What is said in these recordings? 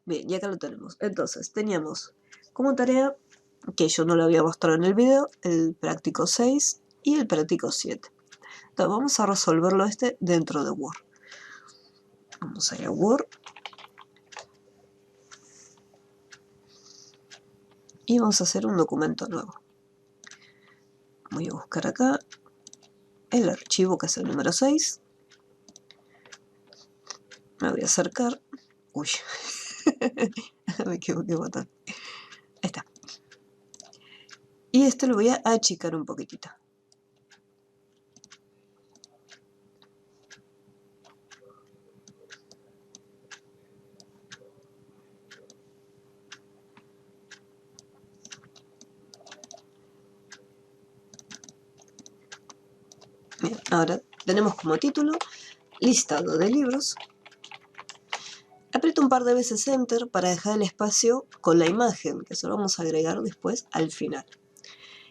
Bien, y acá lo tenemos. Entonces, teníamos como tarea, que yo no lo había mostrado en el video, el práctico 6 y el práctico 7. Entonces, vamos a resolverlo dentro de Word. Vamos a ir a Word. Y vamos a hacer un documento nuevo. Voy a buscar acá el archivo que es el número 6. Me voy a acercar. Uy, me equivoqué botón. Ahí está. Y lo voy a achicar un poquitito. Bien, ahora tenemos como título listado de libros. Aprieto un par de veces Enter para dejar el espacio con la imagen, que se lo vamos a agregar después al final.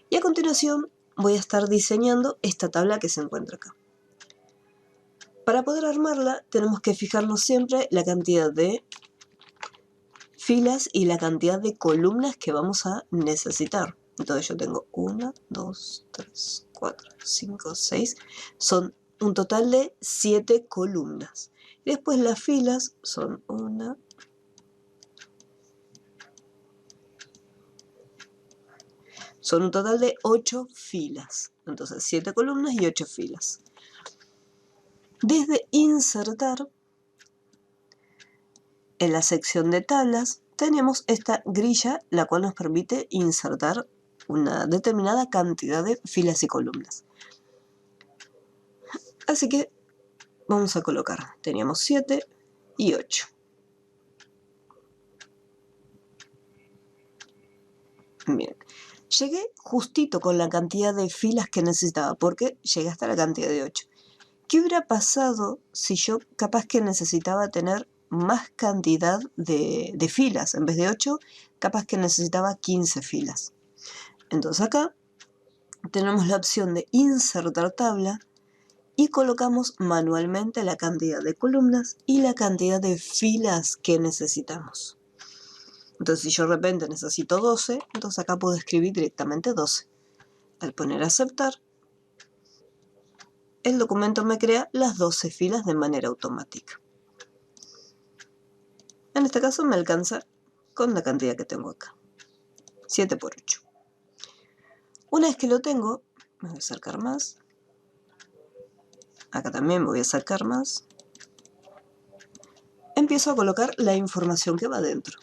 Y a continuación voy a estar diseñando esta tabla que se encuentra acá. Para poder armarla tenemos que fijarnos siempre la cantidad de filas y la cantidad de columnas que vamos a necesitar. Entonces yo tengo 1, 2, 3, 4, 5, 6. Son un total de 7 columnas. Después las filas son 1, son un total de 8 filas. Entonces 7 columnas y 8 filas. Desde insertar, en la sección de tablas, tenemos esta grilla, la cual nos permite insertar una determinada cantidad de filas y columnas. Así que vamos a colocar, teníamos 7 y 8. Bien, llegué justito con la cantidad de filas que necesitaba, porque llegué hasta la cantidad de 8. ¿Qué hubiera pasado si yo capaz que necesitaba tener más cantidad de filas? En vez de 8, capaz que necesitaba 15 filas. Entonces acá tenemos la opción de insertar tabla y colocamos manualmente la cantidad de columnas y la cantidad de filas que necesitamos. Entonces si yo de repente necesito 12, entonces acá puedo escribir directamente 12. Al poner aceptar, el documento me crea las 12 filas de manera automática. En este caso me alcanza con la cantidad que tengo acá, 7 por 8. Una vez que lo tengo, me voy a acercar más. Acá también me voy a acercar más. Empiezo a colocar la información que va dentro.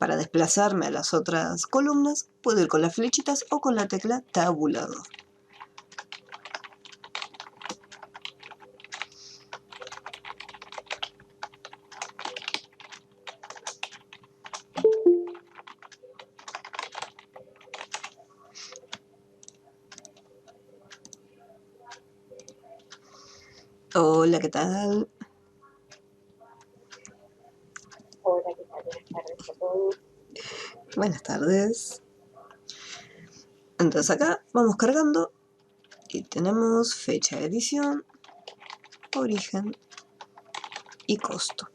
Para desplazarme a las otras columnas, puedo ir con las flechitas o con la tecla tabulador. Hola, ¿qué tal? Hola, ¿qué tal? Buenas tardes a todos. Buenas tardes. Entonces acá vamos cargando y tenemos fecha de edición, origen y costo.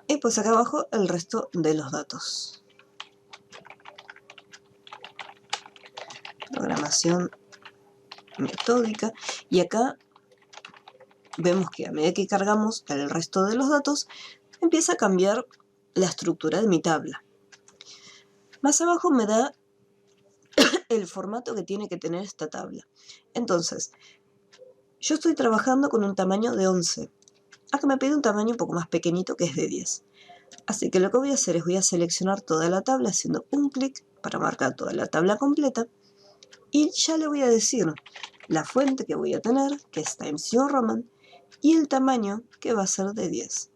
Y pues acá abajo el resto de los datos. Programación metódica. Y acá vemos que a medida que cargamos el resto de los datos, empieza a cambiar la estructura de mi tabla. Más abajo me da el formato que tiene que tener esta tabla. Entonces, yo estoy trabajando con un tamaño de 11. Acá me pide un tamaño un poco más pequeñito, que es de 10. Así que lo que voy a hacer es voy a seleccionar toda la tabla haciendo un clic para marcar toda la tabla completa. Y ya le voy a decir la fuente que voy a tener, que es Times New Roman, y el tamaño, que va a ser de 10.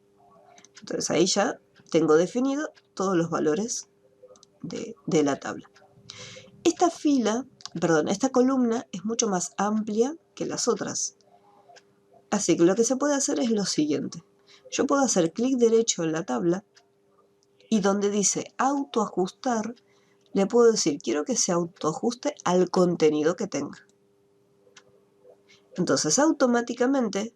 Entonces ahí ya tengo definido todos los valores de la tabla. Esta columna es mucho más amplia que las otras. Así que lo que se puede hacer es lo siguiente. Yo puedo hacer clic derecho en la tabla y donde dice autoajustar, le puedo decir quiero que se autoajuste al contenido que tenga. Entonces automáticamente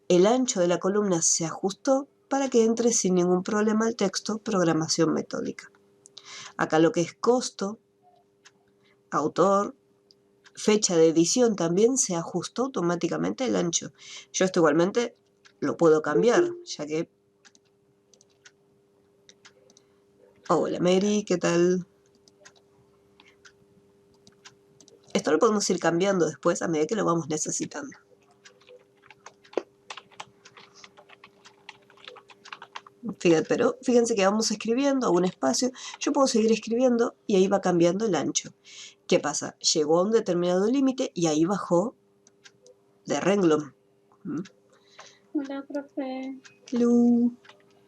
el ancho de la columna se ajustó para que entre sin ningún problema el texto programación metódica. Acá lo que es costo, autor, fecha de edición también se ajustó automáticamente el ancho. Yo esto igualmente lo puedo cambiar, ya que... Hola Mary, ¿qué tal? Esto lo podemos ir cambiando después a medida que lo vamos necesitando. Pero fíjense que vamos escribiendo a un espacio, yo puedo seguir escribiendo y ahí va cambiando el ancho. ¿Qué pasa? Llegó a un determinado límite y ahí bajó de renglón. Hola, profe. Lu.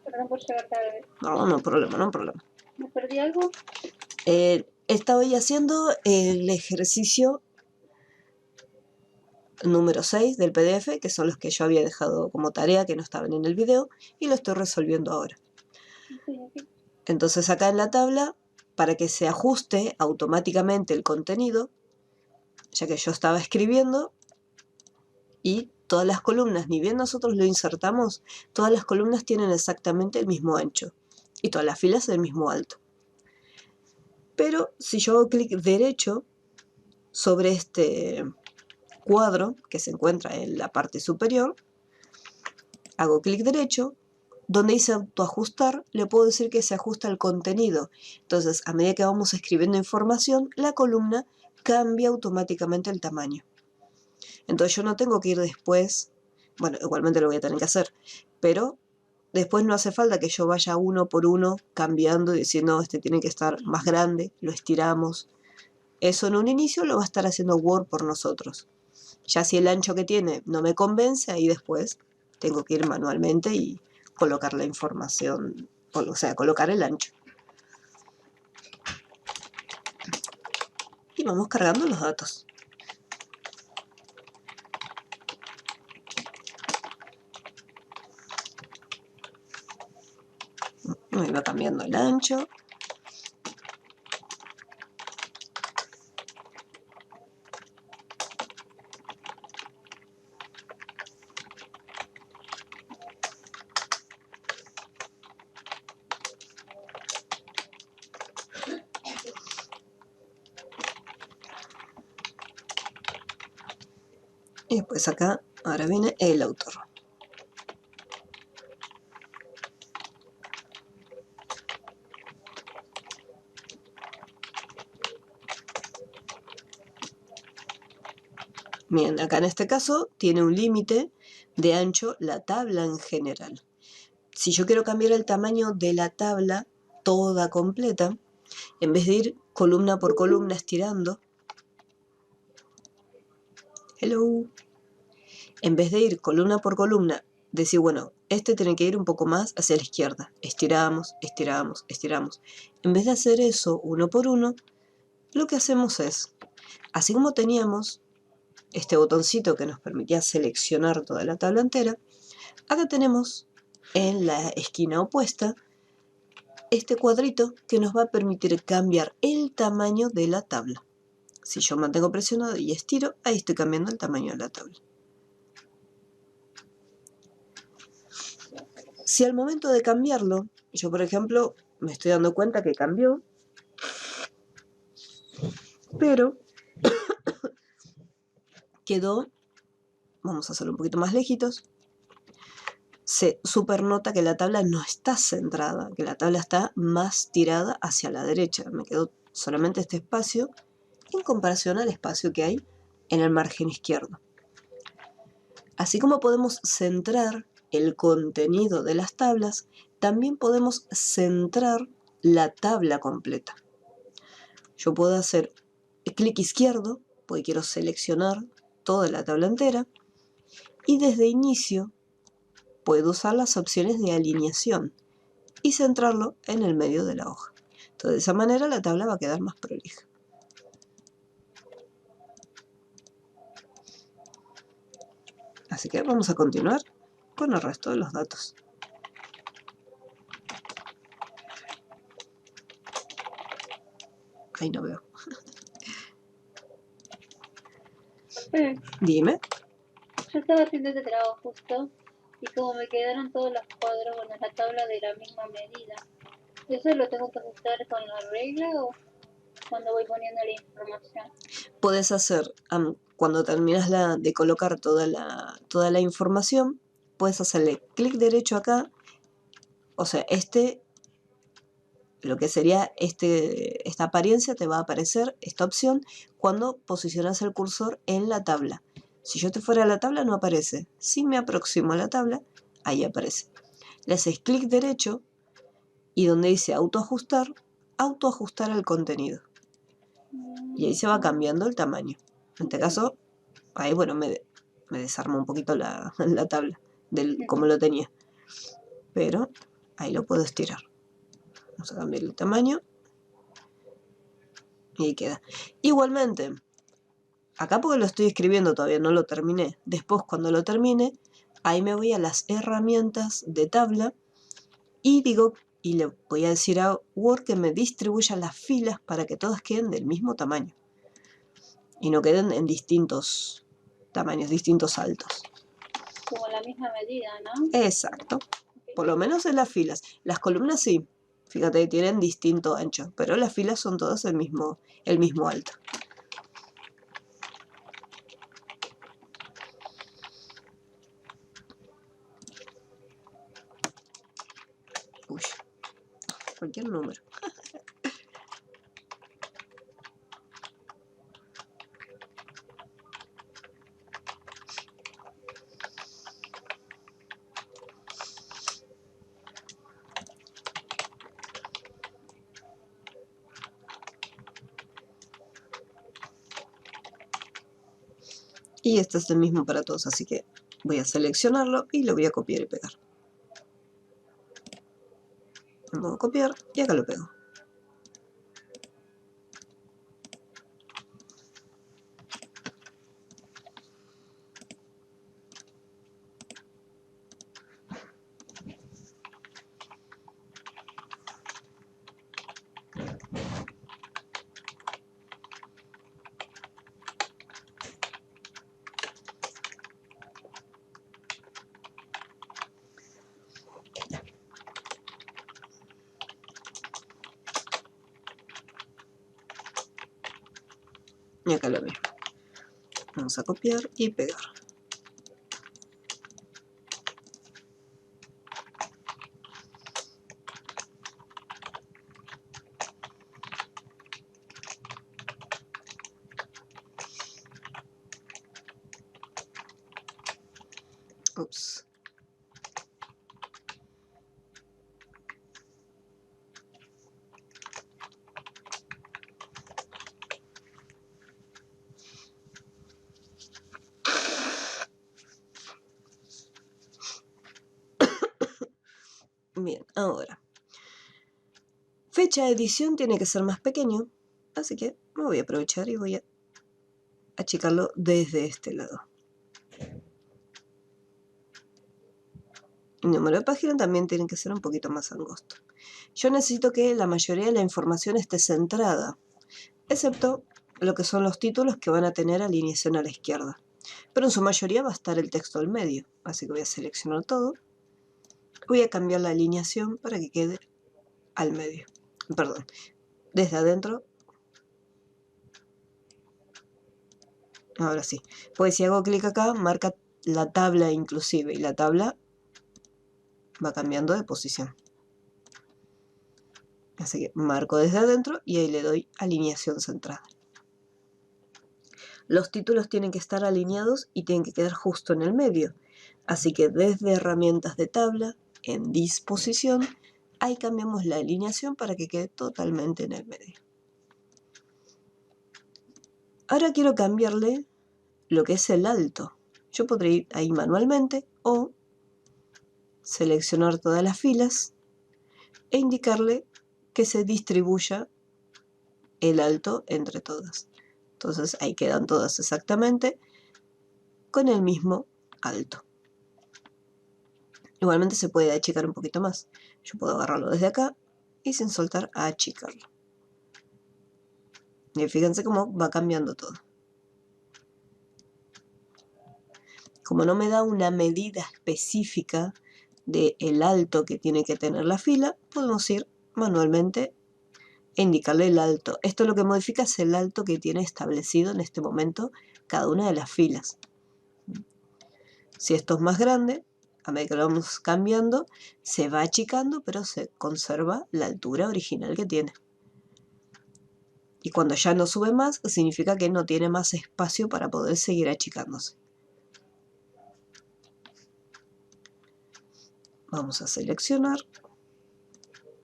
Perdón por llegar tarde. No problema, no problema. ¿Me perdí algo? Estaba ahí haciendo el ejercicio número 6 del PDF, que son los que yo había dejado como tarea, que no estaban en el video, y lo estoy resolviendo ahora. Okay. Entonces acá en la tabla, para que se ajuste automáticamente el contenido, ya que yo estaba escribiendo, y todas las columnas, ni bien nosotros lo insertamos, todas las columnas tienen exactamente el mismo ancho, y todas las filas el mismo alto. Pero si yo hago clic derecho sobre este cuadro que se encuentra en la parte superior, hago clic derecho, donde dice autoajustar, le puedo decir que se ajusta el contenido. Entonces, a medida que vamos escribiendo información, la columna cambia automáticamente el tamaño. Entonces yo no tengo que ir después, bueno, igualmente lo voy a tener que hacer, pero después no hace falta que yo vaya uno por uno cambiando y diciendo, no, este tiene que estar más grande, lo estiramos. Eso en un inicio lo va a estar haciendo Word por nosotros. Ya si el ancho que tiene no me convence, ahí después tengo que ir manualmente y colocar la información, o sea, colocar el ancho. Y vamos cargando los datos. Me va cambiando el ancho. Y después acá, ahora viene el autor. Bien, acá en este caso tiene un límite de ancho la tabla en general. Si yo quiero cambiar el tamaño de la tabla toda completa, en vez de ir columna por columna estirando, en vez de ir columna por columna, decir, bueno, este tiene que ir un poco más hacia la izquierda. Estiramos, estiramos, estiramos. En vez de hacer eso uno por uno, lo que hacemos es, así como teníamos este botoncito que nos permitía seleccionar toda la tabla entera, acá tenemos en la esquina opuesta este cuadrito que nos va a permitir cambiar el tamaño de la tabla. Si yo mantengo presionado y estiro, ahí estoy cambiando el tamaño de la tabla. Si al momento de cambiarlo, yo por ejemplo me estoy dando cuenta que cambió, pero quedó, vamos a hacerlo un poquito más lejitos, se supernota que la tabla no está centrada, que la tabla está más tirada hacia la derecha. Me quedó solamente este espacio en comparación al espacio que hay en el margen izquierdo. Así como podemos centrar el contenido de las tablas, también podemos centrar la tabla completa. Yo puedo hacer clic izquierdo, porque quiero seleccionar toda la tabla entera, y desde inicio puedo usar las opciones de alineación y centrarlo en el medio de la hoja. Entonces, de esa manera la tabla va a quedar más prolija. Así que vamos a continuar con el resto de los datos. Ahí no veo. Dime. Yo estaba haciendo ese trabajo justo Y como me quedaron todos los cuadros, bueno, la tabla de la misma medida. ¿Eso lo tengo que ajustar con la regla o cuando voy poniendo la información? Puedes hacer, cuando terminas de colocar toda la información, puedes hacerle clic derecho acá, o sea, lo que sería esta apariencia te va a aparecer esta opción cuando posicionas el cursor en la tabla. Si yo te fuera a la tabla no aparece. Si me aproximo a la tabla, ahí aparece. Le haces clic derecho y donde dice autoajustar, autoajustar al contenido. Y ahí se va cambiando el tamaño. En este caso, ahí bueno, me desarma un poquito la tabla del como lo tenía. Pero ahí lo puedo estirar. Vamos a cambiar el tamaño. Y ahí queda. Igualmente, acá porque lo estoy escribiendo todavía no lo terminé. Después cuando lo termine, ahí me voy a las herramientas de tabla y digo, y le voy a decir a Word que me distribuya las filas para que todas queden del mismo tamaño. Y no queden en distintos tamaños, distintos altos. Como la misma medida, ¿no? Exacto. Por lo menos en las filas. Las columnas sí. Fíjate que tienen distinto ancho, pero las filas son todas el mismo alto. Uy, cualquier número. Y este es el mismo para todos, así que voy a seleccionarlo y lo voy a copiar y pegar. Le pongo copiar y acá lo pego. Y acá lo mismo. Vamos a copiar y pegar. Ups. Bien, ahora. Fecha de edición tiene que ser más pequeño, así que me voy a aprovechar y voy a achicarlo desde este lado. El número de página también tiene que ser un poquito más angosto. Yo necesito que la mayoría de la información esté centrada, excepto lo que son los títulos que van a tener alineación a la izquierda. Pero en su mayoría va a estar el texto al medio, así que voy a seleccionar todo. Voy a cambiar la alineación para que quede al medio. Perdón, desde adentro. Ahora sí. Pues si hago clic acá, marca la tabla inclusive, y la tabla va cambiando de posición. Así que marco desde adentro y ahí le doy alineación centrada. Los títulos tienen que estar alineados y tienen que quedar justo en el medio. Así que desde herramientas de tabla, en disposición, ahí cambiamos la alineación para que quede totalmente en el medio. Ahora quiero cambiarle lo que es el alto. Yo podría ir ahí manualmente o seleccionar todas las filas e indicarle que se distribuya el alto entre todas. Entonces ahí quedan todas exactamente con el mismo alto. Igualmente se puede achicar un poquito más. Yo puedo agarrarlo desde acá y sin soltar achicarlo. Y fíjense cómo va cambiando todo. como no me da una medida específica del alto que tiene que tener la fila, podemos ir manualmente e indicarle el alto. Esto lo que modifica es el alto que tiene establecido en este momento cada una de las filas. Si esto es más grande, a medida que lo vamos cambiando, se va achicando, pero se conserva la altura original que tiene. Y cuando ya no sube más, significa que no tiene más espacio para poder seguir achicándose. Vamos a seleccionar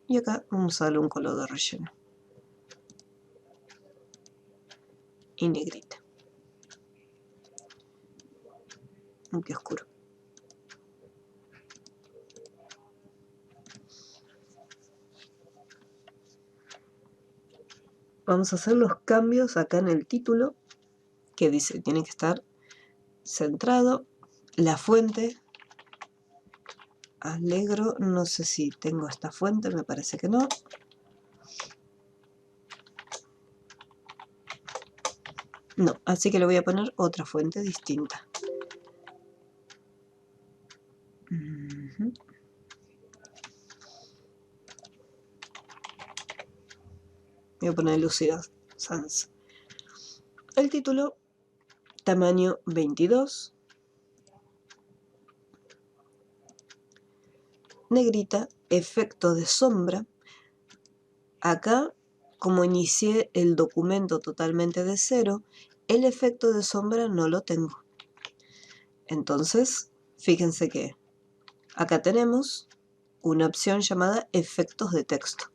y acá vamos a darle un color de relleno y negrita, aunque oscuro. Vamos a hacer los cambios acá en el título, que dice tiene que estar centrado. La fuente, Allegro, no sé si tengo esta fuente, me parece que no. No, así que le voy a poner otra fuente distinta. Voy a poner Lucida Sans. El título, tamaño 22. Negrita, efecto de sombra. Acá, como inicié el documento totalmente de cero, el efecto de sombra no lo tengo. Entonces, fíjense que acá tenemos una opción llamada efectos de texto.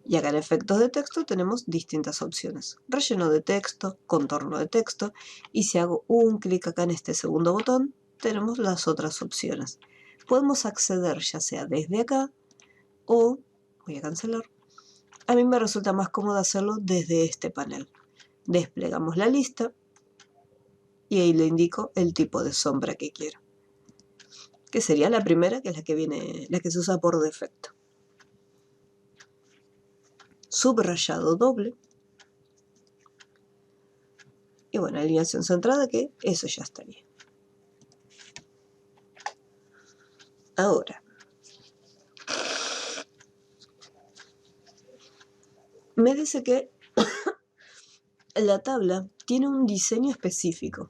Y acá en efectos de texto tenemos distintas opciones. Relleno de texto, contorno de texto. Y si hago un clic acá en este segundo botón, tenemos las otras opciones. Podemos acceder ya sea desde acá o, voy a cancelar, a mí me resulta más cómodo hacerlo desde este panel. Desplegamos la lista y ahí le indico el tipo de sombra que quiero, que sería la primera, que es la que viene, la que se usa por defecto. Subrayado doble. Y bueno, alineación centrada, que eso ya estaría. Ahora, me dice que la tabla tiene un diseño específico.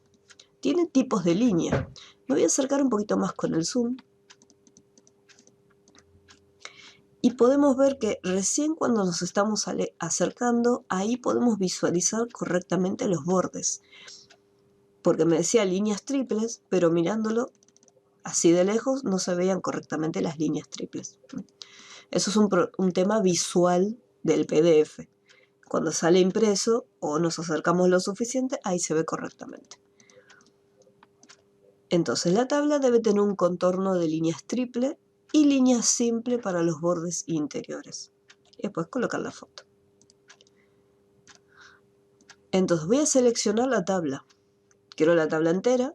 Tiene tipos de línea. Me voy a acercar un poquito más con el zoom. Y podemos ver que recién cuando nos estamos acercando, ahí podemos visualizar correctamente los bordes. Porque me decía líneas triples, pero mirándolo así de lejos no se veían correctamente las líneas triples. Eso es un tema visual del PDF. Cuando sale impreso o nos acercamos lo suficiente, ahí se ve correctamente. Entonces la tabla debe tener un contorno de líneas triple y líneas simple para los bordes interiores. Y después colocar la foto. Entonces voy a seleccionar la tabla. Quiero la tabla entera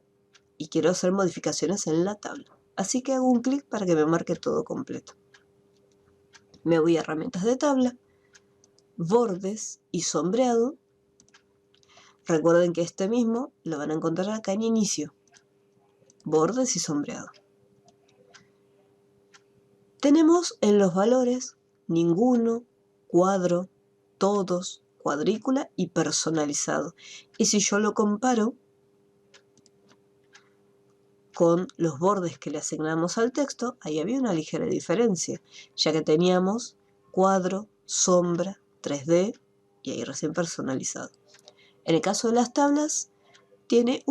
y quiero hacer modificaciones en la tabla. Así que hago un clic para que me marque todo completo. Me voy a herramientas de tabla, bordes y sombreado. Recuerden que este mismo lo van a encontrar acá en inicio. Bordes y sombreado. Tenemos en los valores ninguno, cuadro, todos, cuadrícula y personalizado. Y si yo lo comparo con los bordes que le asignamos al texto, ahí había una ligera diferencia, ya que teníamos cuadro, sombra, 3D y ahí recién personalizado. En el caso de las tablas, tiene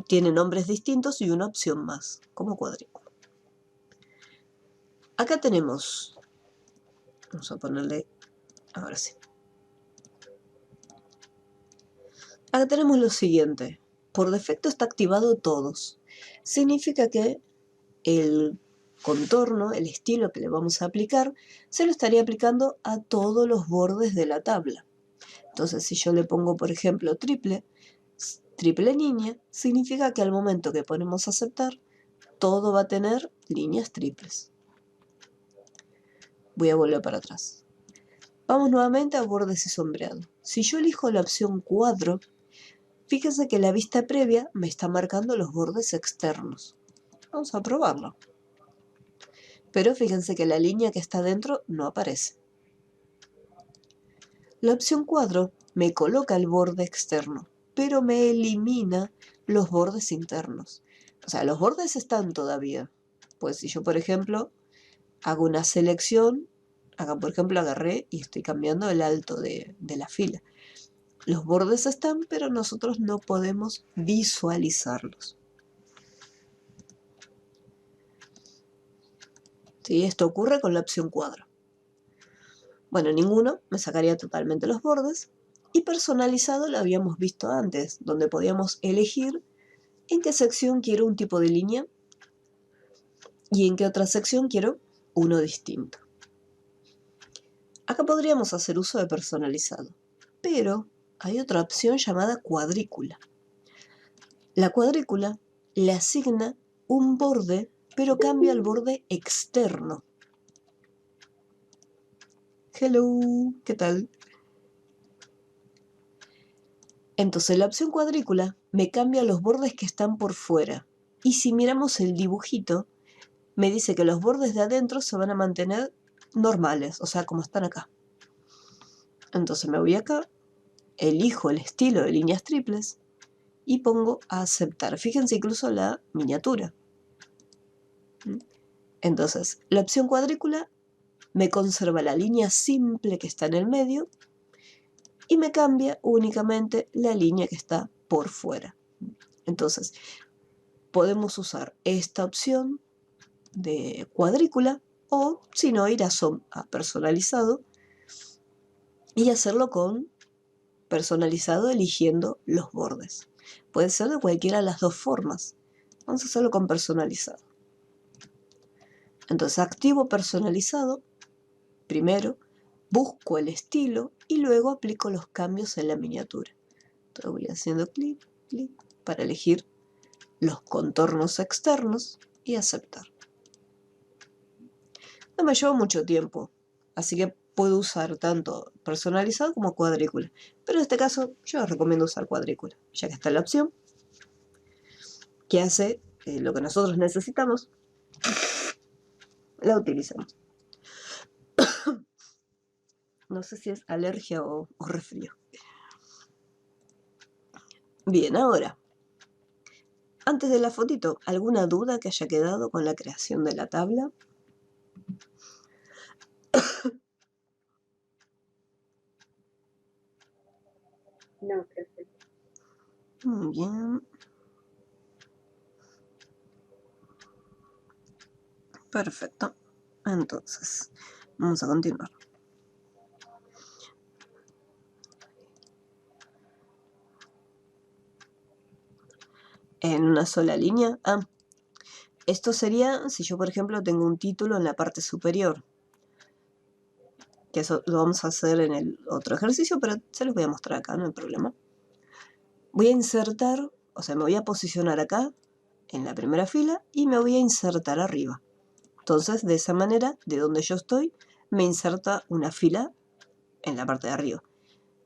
tiene nombres distintos y una opción más, como cuadrícula. Acá tenemos, vamos a ponerle, ahora sí. Acá tenemos lo siguiente, por defecto está activado todos. Significa que el contorno, el estilo que le vamos a aplicar, se lo estaría aplicando a todos los bordes de la tabla. Entonces, si yo le pongo, por ejemplo, triple línea, significa que al momento que ponemos aceptar, todo va a tener líneas triples. Voy a volver para atrás. Vamos nuevamente a bordes y sombreado. Si yo elijo la opción cuadro, Fíjense que la vista previa me está marcando los bordes externos. Vamos a probarlo. Pero fíjense que la línea que está dentro no aparece. La opción cuadro me coloca el borde externo, pero me elimina los bordes internos. O sea, los bordes están todavía. Pues si yo, por ejemplo, hago una selección, acá por ejemplo agarré y estoy cambiando el alto de la fila. Los bordes están, pero nosotros no podemos visualizarlos. ¿Sí? Esto ocurre con la opción cuadro. Bueno, ninguno, me sacaría totalmente los bordes. Y personalizado lo habíamos visto antes, donde podíamos elegir en qué sección quiero un tipo de línea y en qué otra sección quiero uno distinto. Acá podríamos hacer uso de personalizado, pero hay otra opción llamada cuadrícula. La cuadrícula le asigna un borde, pero cambia el borde externo. Hello, ¿qué tal? Entonces la opción cuadrícula me cambia los bordes que están por fuera. Y si miramos el dibujito, me dice que los bordes de adentro se van a mantener normales, o sea, como están acá. Entonces me voy acá, elijo el estilo de líneas triples y pongo a aceptar. Fíjense incluso la miniatura. Entonces, la opción cuadrícula me conserva la línea simple que está en el medio y me cambia únicamente la línea que está por fuera. Entonces, podemos usar esta opción de cuadrícula o, si no, ir a personalizado y hacerlo con personalizado eligiendo los bordes. Puede ser de cualquiera de las dos formas. Vamos a hacerlo con personalizado. Entonces activo personalizado, primero busco el estilo y luego aplico los cambios en la miniatura. Entonces voy haciendo clic, clic para elegir los contornos externos y aceptar. No me lleva mucho tiempo, así que puedo usar tanto personalizado como cuadrícula. Pero en este caso yo les recomiendo usar cuadrícula, ya que está la opción que hace lo que nosotros necesitamos, la utilizamos. No sé si es alergia o resfrío. Bien, ahora, antes de la fotito, ¿alguna duda que haya quedado con la creación de la tabla? No, profe. Muy bien. Perfecto. Entonces, vamos a continuar. En una sola línea. Esto sería si yo, por ejemplo, tengo un título en la parte superior. Que eso lo vamos a hacer en el otro ejercicio, pero se los voy a mostrar acá, no hay problema. Voy a insertar, o sea, me voy a posicionar acá, en la primera fila, y me voy a insertar arriba. Entonces, de esa manera, de donde yo estoy, me inserta una fila en la parte de arriba.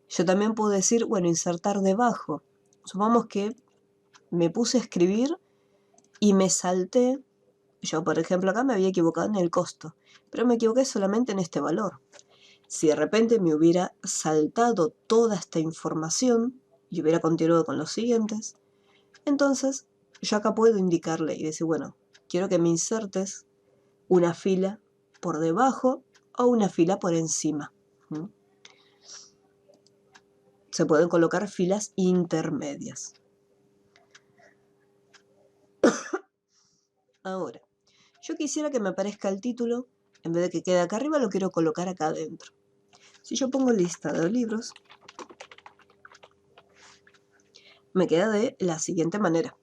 Yo también puedo decir, bueno, insertar debajo. Supongamos que me puse a escribir y me salté. Yo, por ejemplo, acá me había equivocado en el costo, pero me equivoqué solamente en este valor. Si de repente me hubiera saltado toda esta información y hubiera continuado con los siguientes, entonces yo acá puedo indicarle y decir, bueno, quiero que me insertes una fila por debajo o una fila por encima. Se pueden colocar filas intermedias. Ahora, yo quisiera que me aparezca el título, en vez de que quede acá arriba, lo quiero colocar acá adentro. Si yo pongo lista de libros, me queda de la siguiente manera.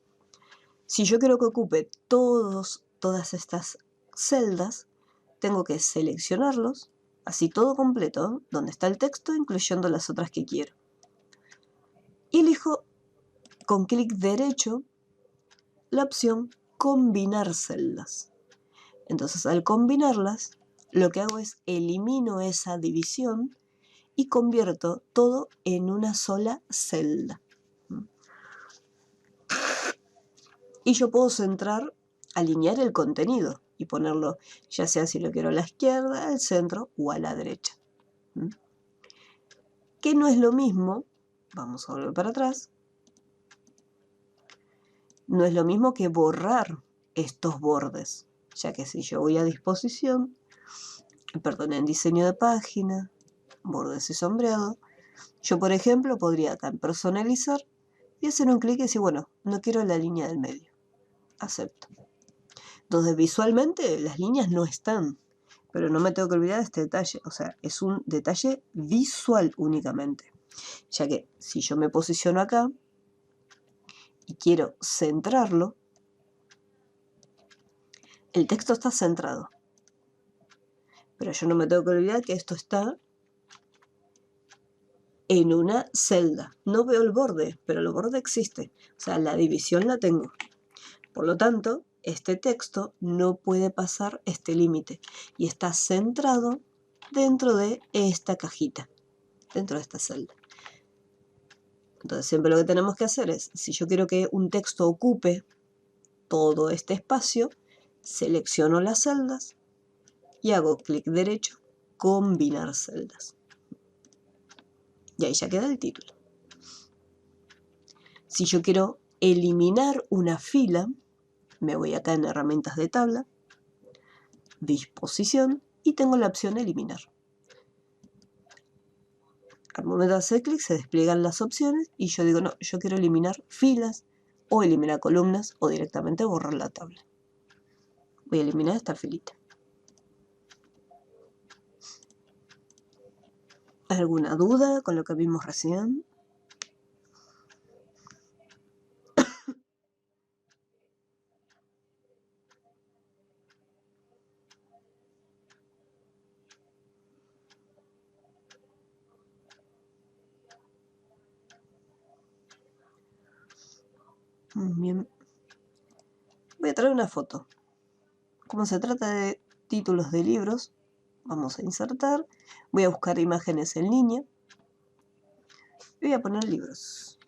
Si yo quiero que ocupe todas estas celdas, tengo que seleccionarlos, así todo completo, donde está el texto, incluyendo las otras que quiero. Y elijo con clic derecho la opción combinar celdas. Entonces, al combinarlas, lo que hago es elimino esa división y convierto todo en una sola celda. Y yo puedo centrar, alinear el contenido y ponerlo, ya sea si lo quiero a la izquierda, al centro o a la derecha. ¿Mm? Que no es lo mismo, vamos a volver para atrás, no es lo mismo que borrar estos bordes, ya que si yo voy a disposición, perdón, en diseño de página, bordes y sombreado, yo por ejemplo podría acá en personalizar y hacer un clic y decir, bueno, no quiero la línea del medio, acepto. Entonces visualmente las líneas no están, pero no me tengo que olvidar de este detalle, o sea, es un detalle visual únicamente, ya que si yo me posiciono acá y quiero centrarlo, el texto está centrado, pero yo no me tengo que olvidar que esto está en una celda. No veo el borde, pero el borde existe, o sea, la división la tengo. Por lo tanto, este texto no puede pasar este límite y está centrado dentro de esta cajita, dentro de esta celda. Entonces siempre lo que tenemos que hacer es, si yo quiero que un texto ocupe todo este espacio, selecciono las celdas y hago clic derecho, combinar celdas. Y ahí ya queda el título. Si yo quiero eliminar una fila, me voy acá en herramientas de tabla, disposición y tengo la opción eliminar. Al momento de hacer clic se despliegan las opciones y yo digo, no, yo quiero eliminar filas o eliminar columnas o directamente borrar la tabla. Voy a eliminar esta filita. ¿Alguna duda con lo que vimos recién? Bien. Voy a traer una foto. Como se trata de títulos de libros, vamos a insertar. Voy a buscar imágenes en línea. Y voy a poner libros.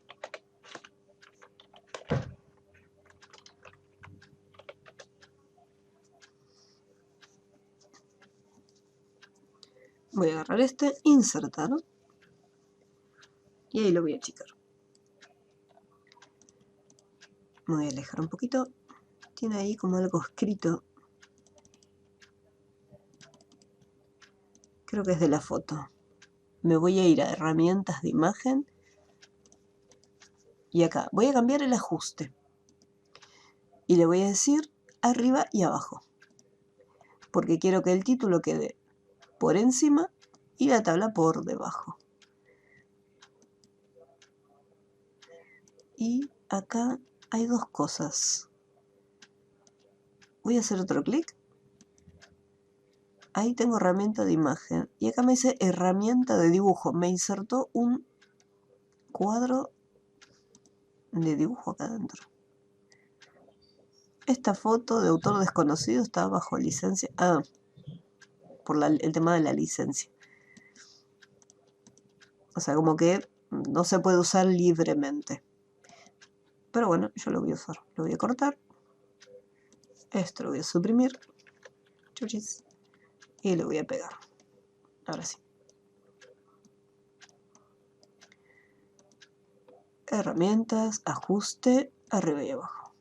Voy a agarrar este, insertar. Y ahí lo voy a achicar. Me voy a alejar un poquito. Tiene ahí como algo escrito. Creo que es de la foto. Me voy a ir a herramientas de imagen. Y acá voy a cambiar el ajuste. Y le voy a decir arriba y abajo. Porque quiero que el título quede por encima y la tabla por debajo. Y acá hay dos cosas. Voy a hacer otro clic. Ahí tengo herramienta de imagen. Y acá me dice herramienta de dibujo. Me insertó un cuadro de dibujo acá adentro. Esta foto de autor desconocido está bajo licencia. Ah, por el tema de la licencia. O sea, como que no se puede usar libremente. Pero bueno, yo lo voy a usar. Lo voy a cortar. Esto lo voy a suprimir. Chuchis. Y lo voy a pegar. Ahora sí. Herramientas, ajuste, arriba y abajo.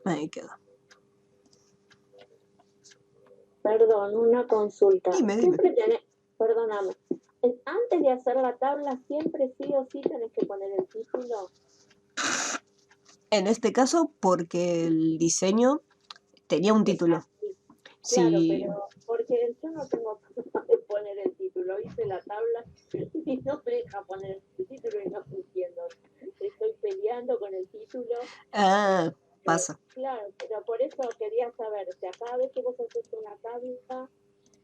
Ahí queda. Perdón, una consulta. Dime. Siempre tenés, perdóname, antes de hacer la tabla, siempre sí o sí tenés que poner el título. En este caso, porque el diseño tenía un título. Claro, Sí. pero porque yo no tengo forma de poner el título. Hice la tabla y no me deja poner el título y no entiendo. Estoy peleando con el título. Ah, pasa. Claro, pero por eso quería saber, o sea, cada vez que vos haces una tabla,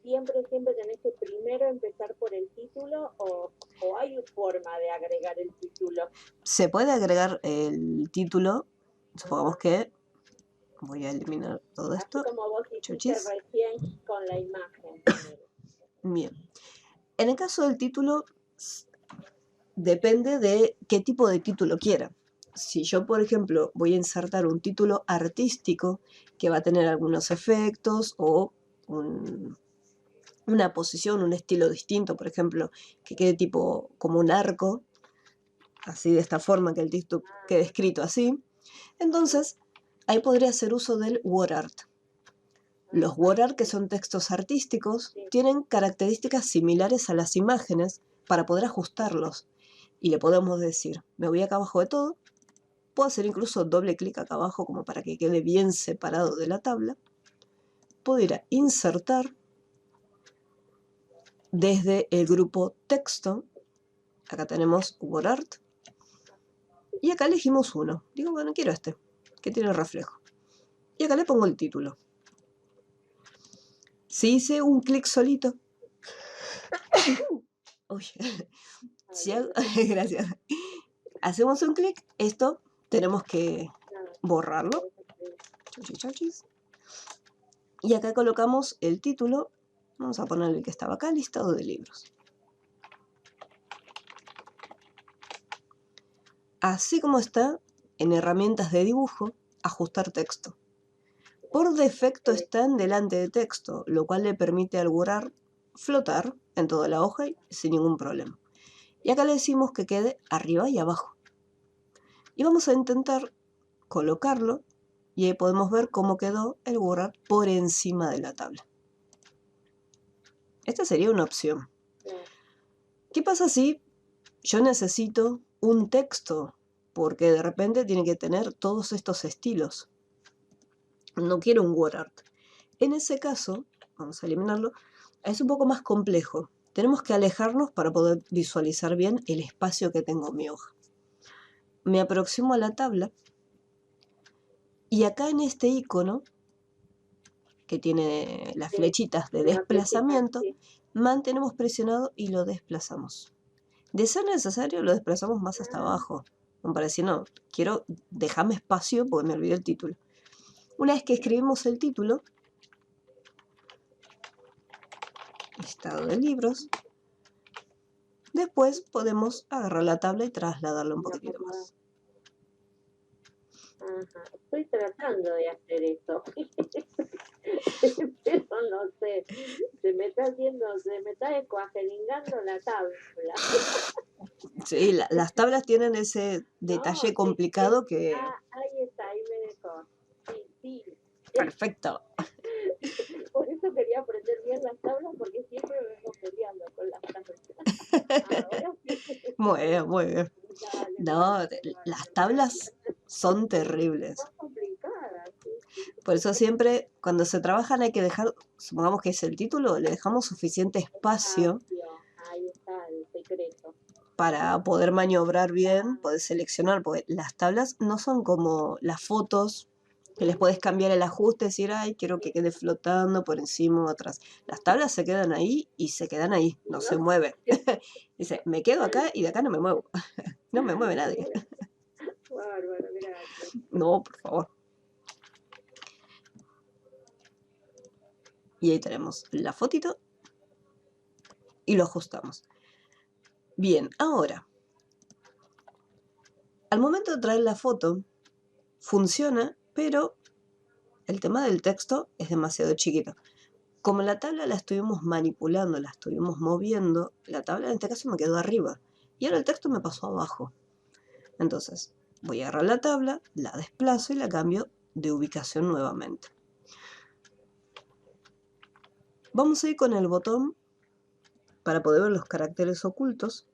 siempre tenés que primero empezar por el título o hay forma de agregar el título. Se puede agregar el título. Supongamos que voy a eliminar todo esto. Así como vos hiciste Chuchis. recién con la imagen. Bien. En el caso del título, depende de qué tipo de título quiera. Si yo, por ejemplo, voy a insertar un título artístico que va a tener algunos efectos o una posición, un estilo distinto, por ejemplo, que quede tipo como un arco, así de esta forma, que el texto quede escrito así, entonces ahí podría hacer uso del WordArt. Los WordArt, que son textos artísticos, tienen características similares a las imágenes para poder ajustarlos. Y le podemos decir, me voy acá abajo de todo, puedo hacer incluso doble clic acá abajo como para que quede bien separado de la tabla. Puedo ir a insertar desde el grupo texto. Acá tenemos WordArt. Y acá elegimos uno. Digo, bueno, quiero este, que tiene reflejo. Y acá le pongo el título. Si hice un clic solito. Uy. Si hago, gracias. Hacemos un clic, esto tenemos que borrarlo. Y acá colocamos el título. Vamos a poner el que estaba acá, listado de libros. Así como está en herramientas de dibujo, ajustar texto. Por defecto está en delante de texto, lo cual le permite al WordArt flotar en toda la hoja y sin ningún problema. Y acá le decimos que quede arriba y abajo. Y vamos a intentar colocarlo y ahí podemos ver cómo quedó el WordArt por encima de la tabla. Esta sería una opción. ¿Qué pasa si yo necesito un texto? Porque de repente tiene que tener todos estos estilos. No quiero un WordArt. En ese caso, vamos a eliminarlo, es un poco más complejo. Tenemos que alejarnos para poder visualizar bien el espacio que tengo en mi hoja. Me aproximo a la tabla y acá en este icono, que tiene las flechitas de desplazamiento, mantenemos presionado y lo desplazamos. De ser necesario, lo desplazamos más hasta abajo. Como para decir, no, quiero dejarme espacio porque me olvidé el título. Una vez que escribimos el título, listado de libros, después podemos agarrar la tabla y trasladarla un poquitito más. Ajá. Estoy tratando de hacer eso. Pero no sé, se me está descuajeringando la tabla. Sí, las tablas tienen ese detalle No, complicado que... ahí está, ahí me dejó. Sí. Perfecto. Por eso quería aprender bien las tablas, porque siempre me vengo peleando con las tablas. Ahora sí. Muy bien, muy bien. No, las tablas son terribles. Son complicadas. Sí. Por eso siempre, cuando se trabajan, hay que dejar, supongamos que es el título, le dejamos suficiente espacio Ahí está el secreto. para poder maniobrar bien, poder seleccionar, porque las tablas no son como las fotos, que les puedes cambiar el ajuste, decir, ay, quiero que quede flotando por encima o atrás. Las tablas se quedan ahí y se quedan ahí, no se mueven. Dice, me quedo acá y de acá no me muevo. No me mueve nadie. Bárbaro, gracias. No, por favor. Y ahí tenemos la fotito y lo ajustamos. Bien, ahora, al momento de traer la foto, funciona, pero el tema del texto es demasiado chiquito. Como la tabla la estuvimos manipulando, la estuvimos moviendo, la tabla en este caso me quedó arriba y ahora el texto me pasó abajo. Entonces, voy a agarrar la tabla, la desplazo y la cambio de ubicación nuevamente. Vamos a ir con el botón para poder ver los caracteres ocultos.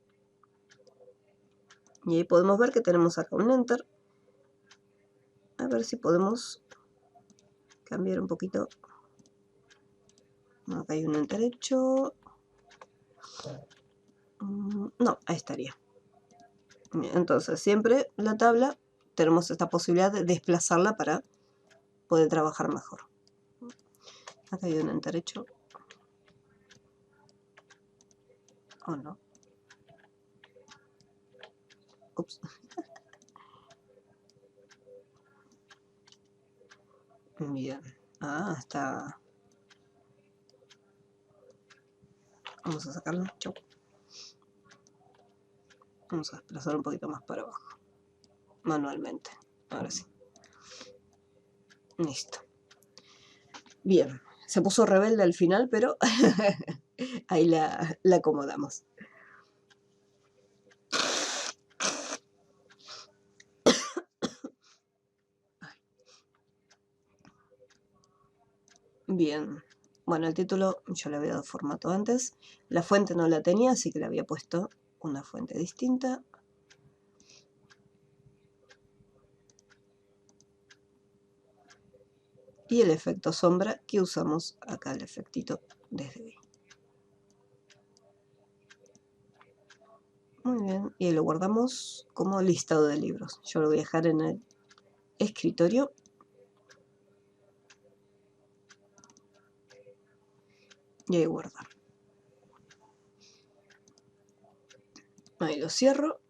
Y ahí podemos ver que tenemos acá un Enter. A ver si podemos cambiar un poquito. Acá hay un Enter hecho. No, ahí estaría. Entonces, siempre la tabla tenemos esta posibilidad de desplazarla para poder trabajar mejor. Acá hay un Enter hecho. ¿O no? Ups. Bien. Ah, está. Vamos a sacarlo. Chau. Vamos a desplazar un poquito más para abajo. Manualmente. Ahora sí. Listo. Bien. Se puso rebelde al final, pero ahí la acomodamos. Bien. Bueno, el título yo le había dado formato antes. La fuente no la tenía, así que le había puesto una fuente distinta. Y el efecto sombra que usamos acá, el efectito desde ahí. Muy bien, y lo guardamos como listado de libros. Yo lo voy a dejar en el escritorio. Y ahí guardar. Ahí lo cierro.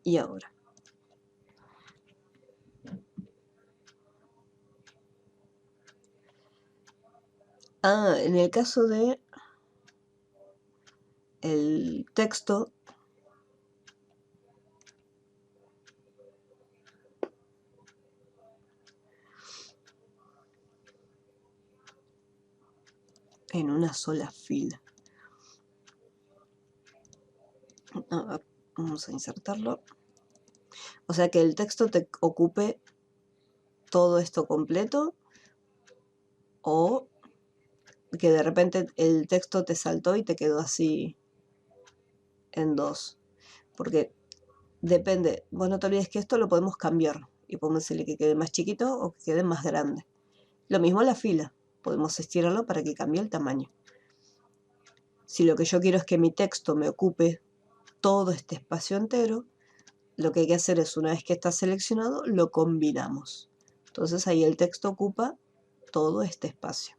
Y ahora. En el caso de el texto, en una sola fila. Vamos a insertarlo. O sea que el texto te ocupe todo esto completo, o que de repente el texto te saltó y te quedó así en dos. Porque depende, vos no te olvides que esto lo podemos cambiar y podemos decirle que quede más chiquito o que quede más grande. Lo mismo la fila, podemos estirarlo para que cambie el tamaño. Si lo que yo quiero es que mi texto me ocupe todo este espacio entero, lo que hay que hacer es, una vez que está seleccionado, lo combinamos. Entonces ahí el texto ocupa todo este espacio.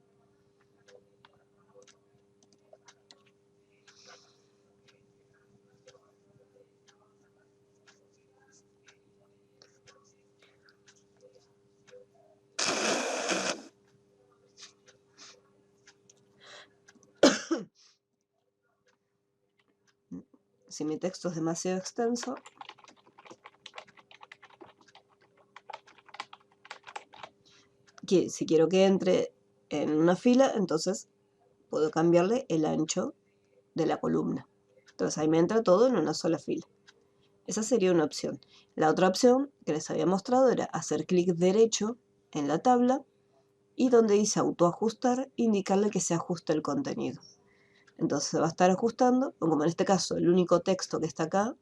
Si mi texto es demasiado extenso, si quiero que entre en una fila, entonces puedo cambiarle el ancho de la columna. Entonces ahí me entra todo en una sola fila. Esa sería una opción. La otra opción que les había mostrado era hacer clic derecho en la tabla y donde dice autoajustar, indicarle que se ajuste el contenido. Entonces se va a estar ajustando, como en este caso el único texto que está acá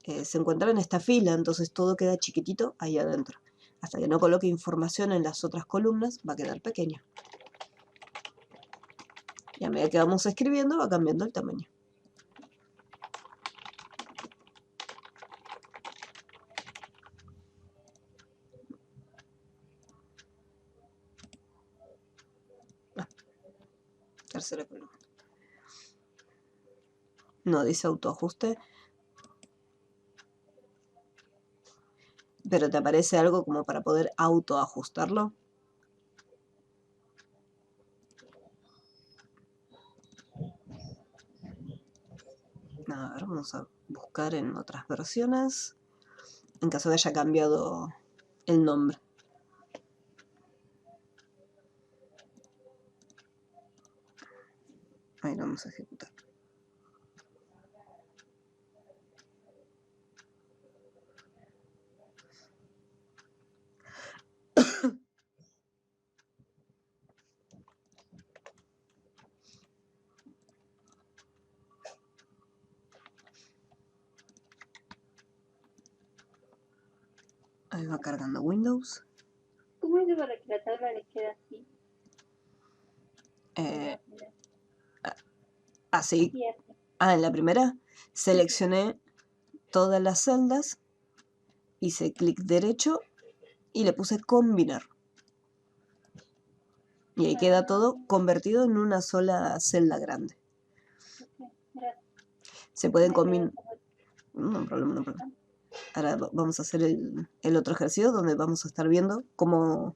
se encuentra en esta fila, entonces todo queda chiquitito ahí adentro. Hasta que no coloque información en las otras columnas va a quedar pequeño. Y a medida que vamos escribiendo va cambiando el tamaño. Tercera columna. No dice autoajuste, pero te aparece algo como para poder autoajustarlo. A ver, vamos a buscar en otras versiones, en caso de que haya cambiado el nombre. Ahí lo vamos a ejecutar. Ahí va cargando Windows. ¿Cómo es para que la tabla le quede así? Así. Y así. En la primera seleccioné todas las celdas, hice clic derecho y le puse combinar. Y ahí queda todo convertido en una sola celda grande. Gracias. Se pueden combinar. No problema, no problema. Ahora vamos a hacer el otro ejercicio donde vamos a estar viendo cómo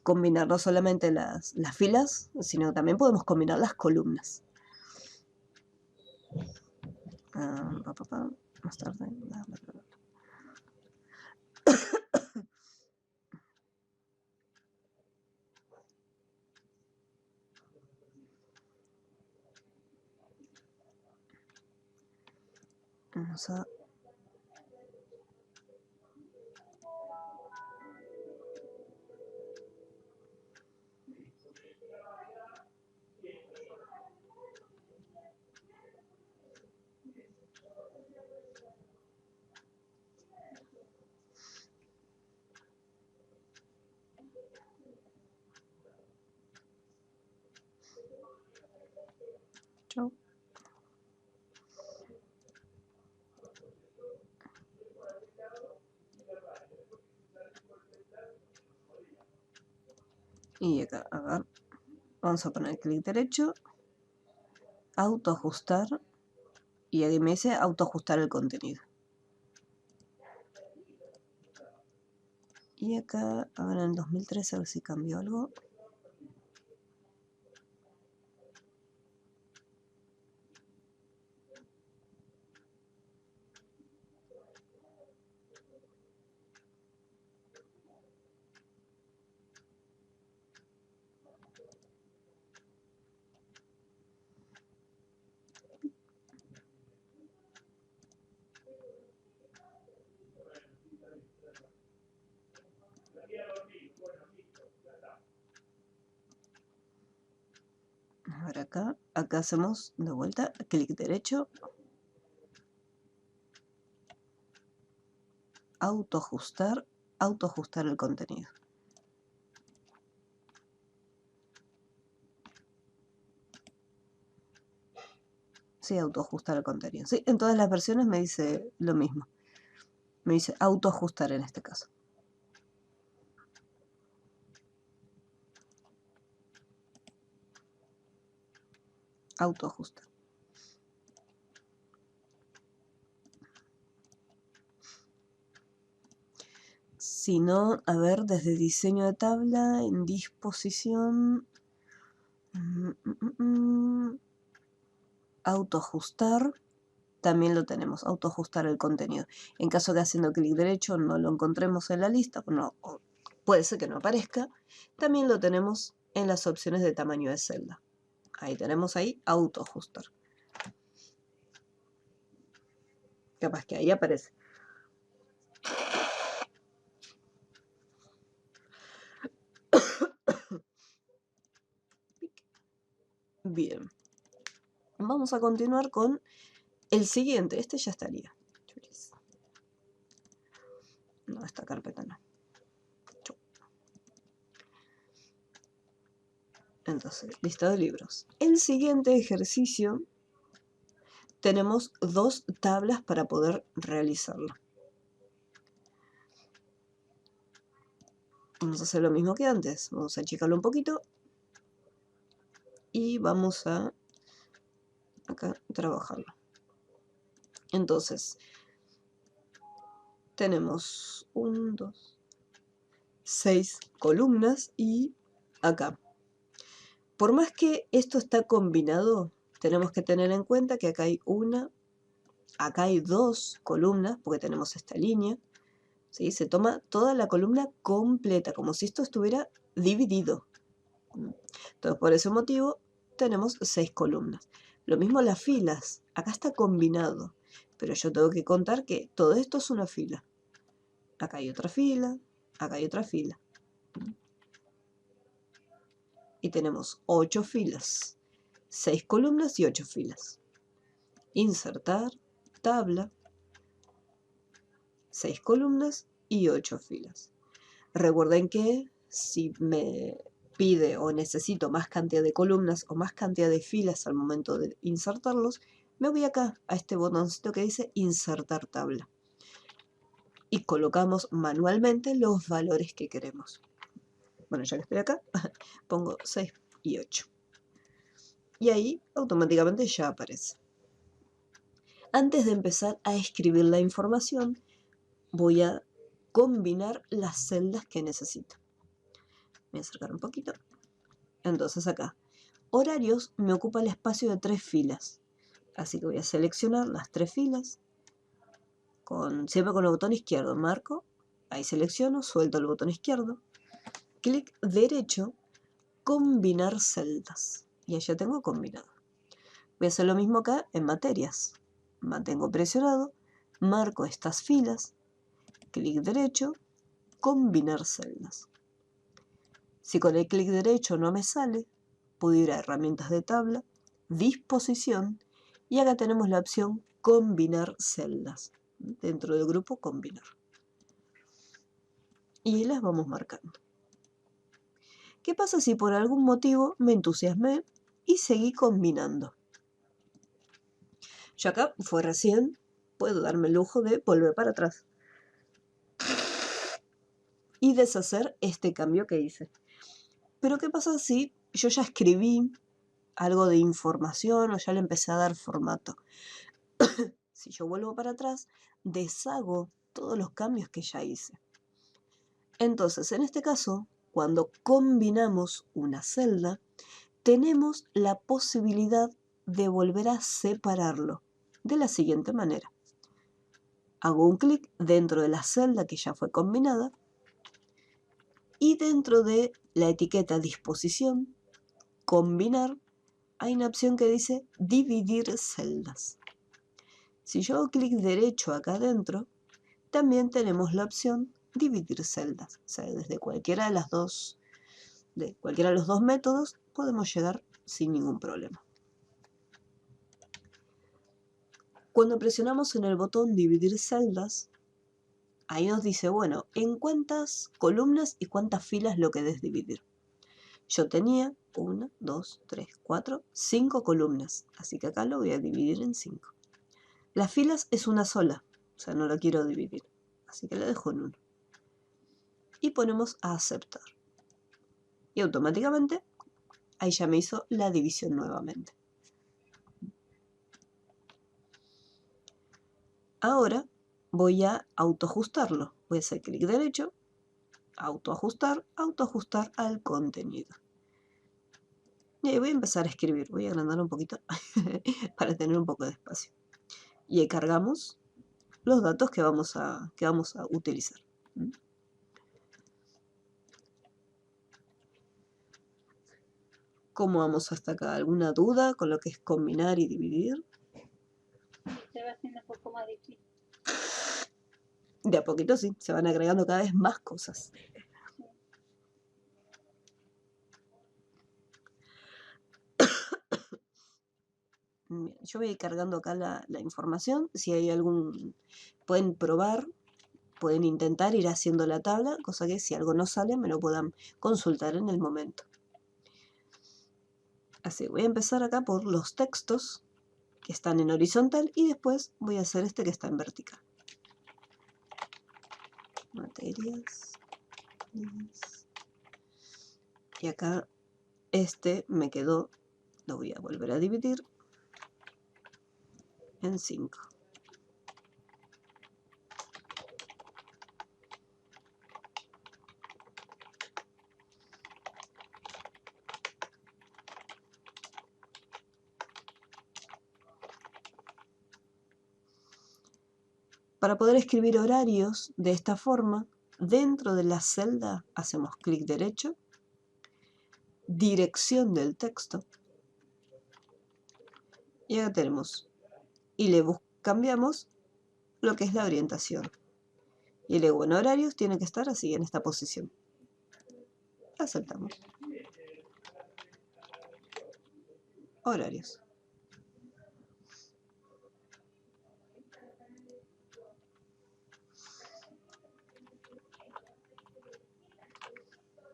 combinar no solamente las filas, sino también podemos combinar las columnas. más tarde, bla, bla, bla, bla. Vamos a chau. Y acá, a ver, vamos a poner clic derecho, autoajustar, y aquí me dice autoajustar el contenido. Y acá, a ver, en el 2013, a ver si cambió algo. A ver acá hacemos de vuelta, clic derecho, autoajustar el contenido. Sí, autoajustar el contenido. Sí, en todas las versiones me dice lo mismo. Me dice autoajustar en este caso. Autoajustar. Si no, a ver, desde diseño de tabla, en disposición, autoajustar, también lo tenemos, autoajustar el contenido. En caso que haciendo clic derecho no lo encontremos en la lista, bueno, puede ser que no aparezca, también lo tenemos en las opciones de tamaño de celda. Ahí tenemos ahí autoajustar. Capaz que ahí aparece. Bien. Vamos a continuar con el siguiente. Este ya estaría. No, esta carpeta no. Entonces, lista de libros. El siguiente ejercicio, tenemos dos tablas para poder realizarlo. Vamos a hacer lo mismo que antes. Vamos a achicarlo un poquito. Y vamos a acá trabajarlo. Entonces, tenemos 1, 2, 6 columnas y acá. Por más que esto está combinado, tenemos que tener en cuenta que acá hay acá hay 2 columnas, porque tenemos esta línea. ¿Sí? Se toma toda la columna completa, como si esto estuviera dividido. Entonces, por ese motivo, tenemos 6 columnas. Lo mismo las filas. Acá está combinado, pero yo tengo que contar que todo esto es una fila. Acá hay otra fila, acá hay otra fila. Y tenemos 8 filas, 6 columnas y 8 filas. Insertar, tabla, 6 columnas y 8 filas. Recuerden que si me pide o necesito más cantidad de columnas o más cantidad de filas al momento de insertarlos, me voy acá a este botoncito que dice insertar tabla. Y colocamos manualmente los valores que queremos. Bueno, ya que estoy acá, pongo 6 y 8. Y ahí automáticamente ya aparece. Antes de empezar a escribir la información, voy a combinar las celdas que necesito. Voy a acercar un poquito. Entonces acá, horarios me ocupa el espacio de 3 filas. Así que voy a seleccionar las 3 filas. siempre con el botón izquierdo, marco, ahí selecciono, suelto el botón izquierdo, clic derecho, combinar celdas, y allá tengo combinado. Voy a hacer lo mismo acá en materias, mantengo presionado, marco estas filas, clic derecho, combinar celdas. Si con el clic derecho no me sale, puedo ir a herramientas de tabla, disposición, y acá tenemos la opción combinar celdas, dentro del grupo combinar. Y las vamos marcando. ¿Qué pasa si por algún motivo me entusiasmé y seguí combinando? Yo acá fue recién, puedo darme el lujo de volver para atrás y deshacer este cambio que hice. Pero ¿qué pasa si yo ya escribí algo de información o ya le empecé a dar formato? Si yo vuelvo para atrás, deshago todos los cambios que ya hice. Entonces, en este caso, cuando combinamos una celda, tenemos la posibilidad de volver a separarlo de la siguiente manera. Hago un clic dentro de la celda que ya fue combinada y dentro de la etiqueta disposición, combinar, hay una opción que dice dividir celdas. Si yo hago clic derecho acá adentro, también tenemos la opción dividir celdas. O sea, desde cualquiera de los dos métodos podemos llegar sin ningún problema. Cuando presionamos en el botón dividir celdas, ahí nos dice, bueno, en cuántas columnas y cuántas filas lo querés dividir. Yo tenía 1, 2, 3, 4, 5 columnas, así que acá lo voy a dividir en 5. Las filas es una sola, o sea, no la quiero dividir, así que la dejo en 1. Y ponemos a aceptar. Y automáticamente, ahí ya me hizo la división nuevamente. Ahora voy a autoajustarlo. Voy a hacer clic derecho, autoajustar, autoajustar al contenido. Y ahí voy a empezar a escribir. Voy a agrandar un poquito para tener un poco de espacio. Y ahí cargamos los datos que vamos a utilizar. ¿Cómo vamos hasta acá? ¿Alguna duda con lo que es combinar y dividir? Se va haciendo un poco más difícil. De a poquito sí, se van agregando cada vez más cosas. Bien, yo voy a ir cargando acá la información. Si hay algún... pueden probar, pueden intentar ir haciendo la tabla, cosa que si algo no sale me lo puedan consultar en el momento. Así, voy a empezar acá por los textos que están en horizontal y después voy a hacer este que está en vertical. Materias. Y acá este me quedó, lo voy a volver a dividir en 5. Para poder escribir horarios de esta forma, dentro de la celda hacemos clic derecho, dirección del texto, y acá tenemos, y le cambiamos lo que es la orientación. Y luego en horarios tiene que estar así, en esta posición. Aceptamos. Horarios.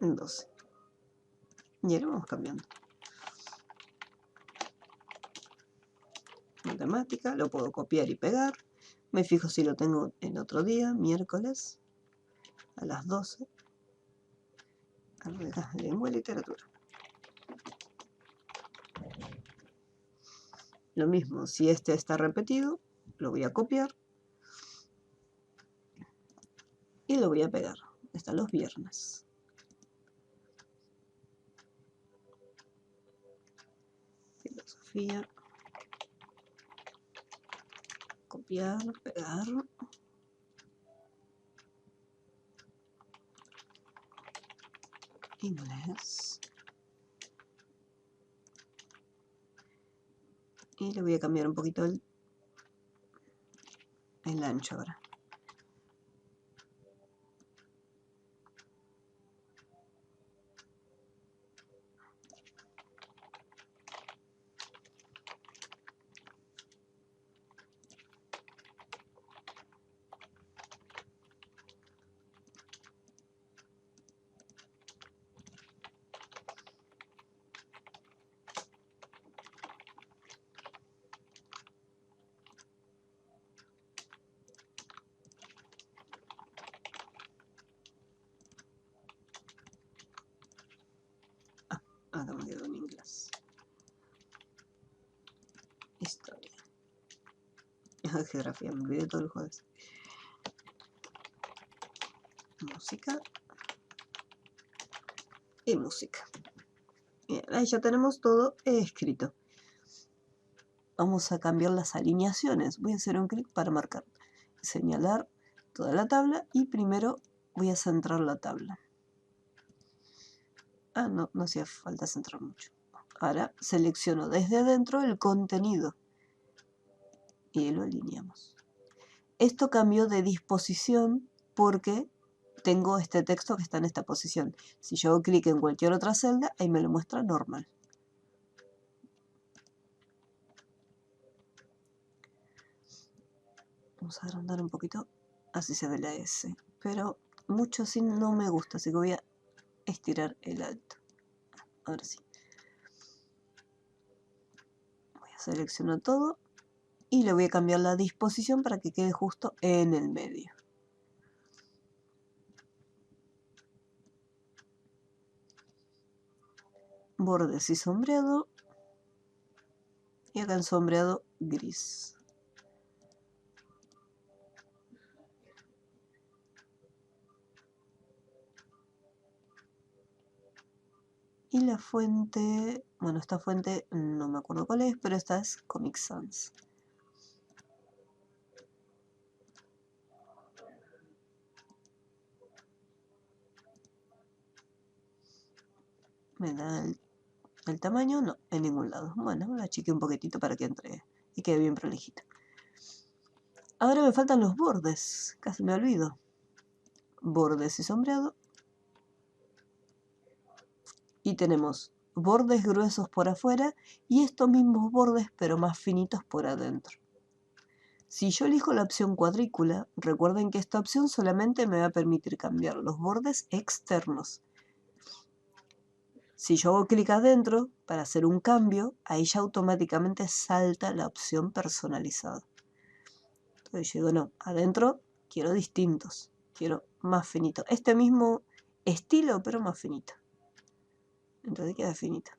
En 12. Y ahora vamos cambiando. Matemática, lo puedo copiar y pegar. Me fijo si lo tengo en otro día, miércoles, a las 12. Lengua y literatura. Lo mismo, si este está repetido, lo voy a copiar y lo voy a pegar. Están los viernes. Filosofía. Copiar, pegar. inglés. Y le voy a cambiar un poquito el ancho ahora. Acá me quedó en inglés. Historia. Geografía, me olvidé todo el jueves. Música. Y música. Bien, ahí ya tenemos todo escrito. Vamos a cambiar las alineaciones. Voy a hacer un clic para marcar. Señalar toda la tabla y primero voy a centrar la tabla. No hacía falta centrar mucho. Ahora selecciono desde adentro el contenido y lo alineamos. Esto cambió de disposición porque tengo este texto que está en esta posición. Si yo hago clic en cualquier otra celda, ahí me lo muestra normal. Vamos a agrandar un poquito, así se ve la S. Pero mucho así no me gusta, así que voy a estirar el alto. Ahora sí. Voy a seleccionar todo y le voy a cambiar la disposición para que quede justo en el medio. Bordes y sombreado. Y acá en sombreado gris. Y la fuente, bueno, esta fuente no me acuerdo cuál es, pero esta es Comic Sans. ¿Me da el tamaño? No, en ningún lado. Bueno, la achiqué un poquitito para que entre y quede bien prolijito. Ahora me faltan los bordes, casi me olvido. Bordes y sombreado. Y tenemos bordes gruesos por afuera y estos mismos bordes pero más finitos por adentro. Si yo elijo la opción cuadrícula, recuerden que esta opción solamente me va a permitir cambiar los bordes externos. Si yo hago clic adentro para hacer un cambio, ahí ya automáticamente salta la opción personalizada. Entonces yo digo, no, adentro quiero distintos, quiero más finito. Este mismo estilo, pero más finito. Entonces queda finito.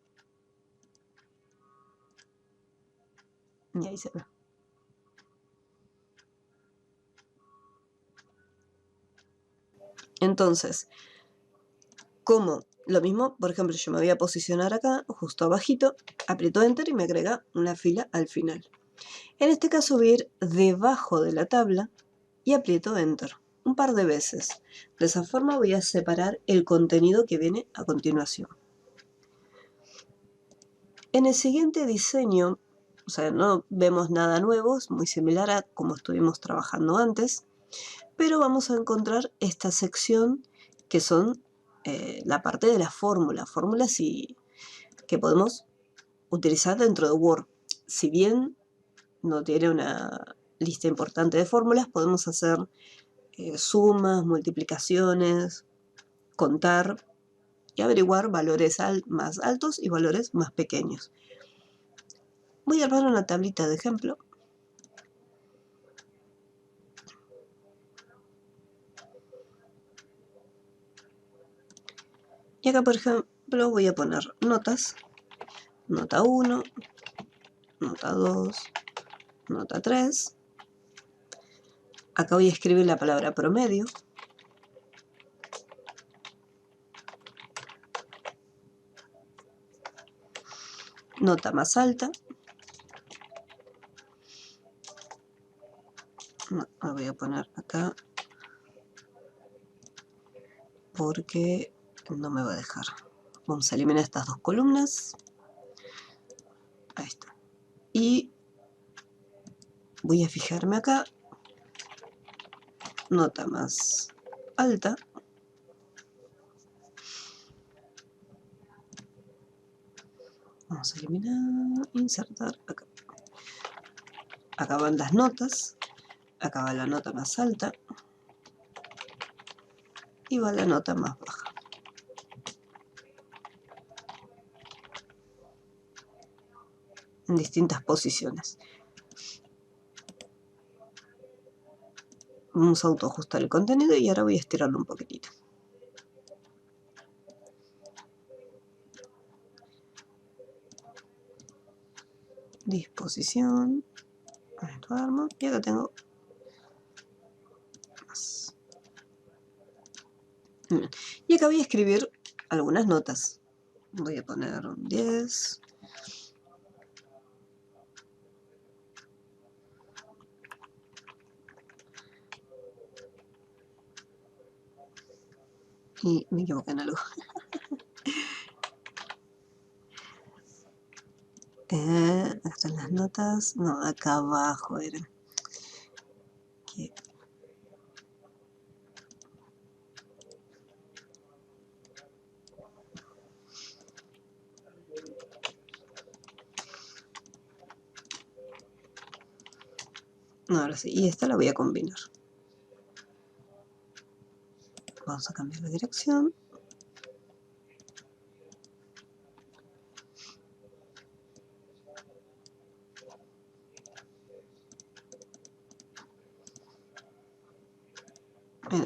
Y ahí se ve. Entonces, como lo mismo, por ejemplo, yo me voy a posicionar acá, justo abajito, aprieto Enter y me agrega una fila al final. En este caso voy a ir debajo de la tabla y aprieto Enter un par de veces. De esa forma voy a separar el contenido que viene a continuación. En el siguiente diseño, o sea, no vemos nada nuevo, es muy similar a como estuvimos trabajando antes, pero vamos a encontrar esta sección que son la parte de las fórmulas que podemos utilizar dentro de Word. Si bien no tiene una lista importante de fórmulas, podemos hacer sumas, multiplicaciones, contar y averiguar valores más altos y valores más pequeños. Voy a armar una tablita de ejemplo. Y acá, por ejemplo, voy a poner notas. Nota 1, nota 2, nota 3. Acá voy a escribir la palabra promedio. Nota más alta. La voy a poner acá porque No me va a dejar. Vamos a eliminar estas dos columnas. Ahí está. Y voy a fijarme acá. Nota más alta. Vamos a eliminar, insertar acá. Acá van las notas. Acá va la nota más alta. Y va la nota más baja. En distintas posiciones. Vamos a autoajustar el contenido y ahora voy a estirarlo un poquitito. Disposición. Esto armo. Y acá tengo más. Bien. Y acá voy a escribir algunas notas. Voy a poner un 10. Y me equivoqué en algo. Acá están las notas. No, acá abajo eran. ¿Qué? No, ahora sí. Y esta la voy a combinar. Vamos a cambiar la dirección.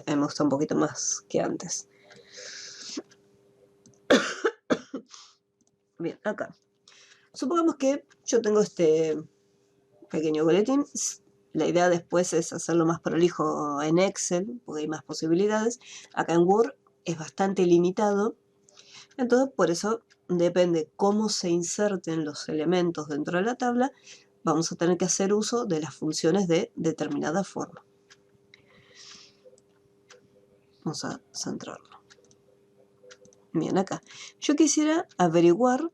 Me gusta un poquito más que antes. Bien, acá. Supongamos que yo tengo este pequeño boletín. La idea después es hacerlo más prolijo en Excel, porque hay más posibilidades. Acá en Word es bastante limitado. Entonces, por eso depende cómo se inserten los elementos dentro de la tabla, vamos a tener que hacer uso de las funciones de determinada forma. Vamos a centrarlo. Bien, acá. Yo quisiera averiguar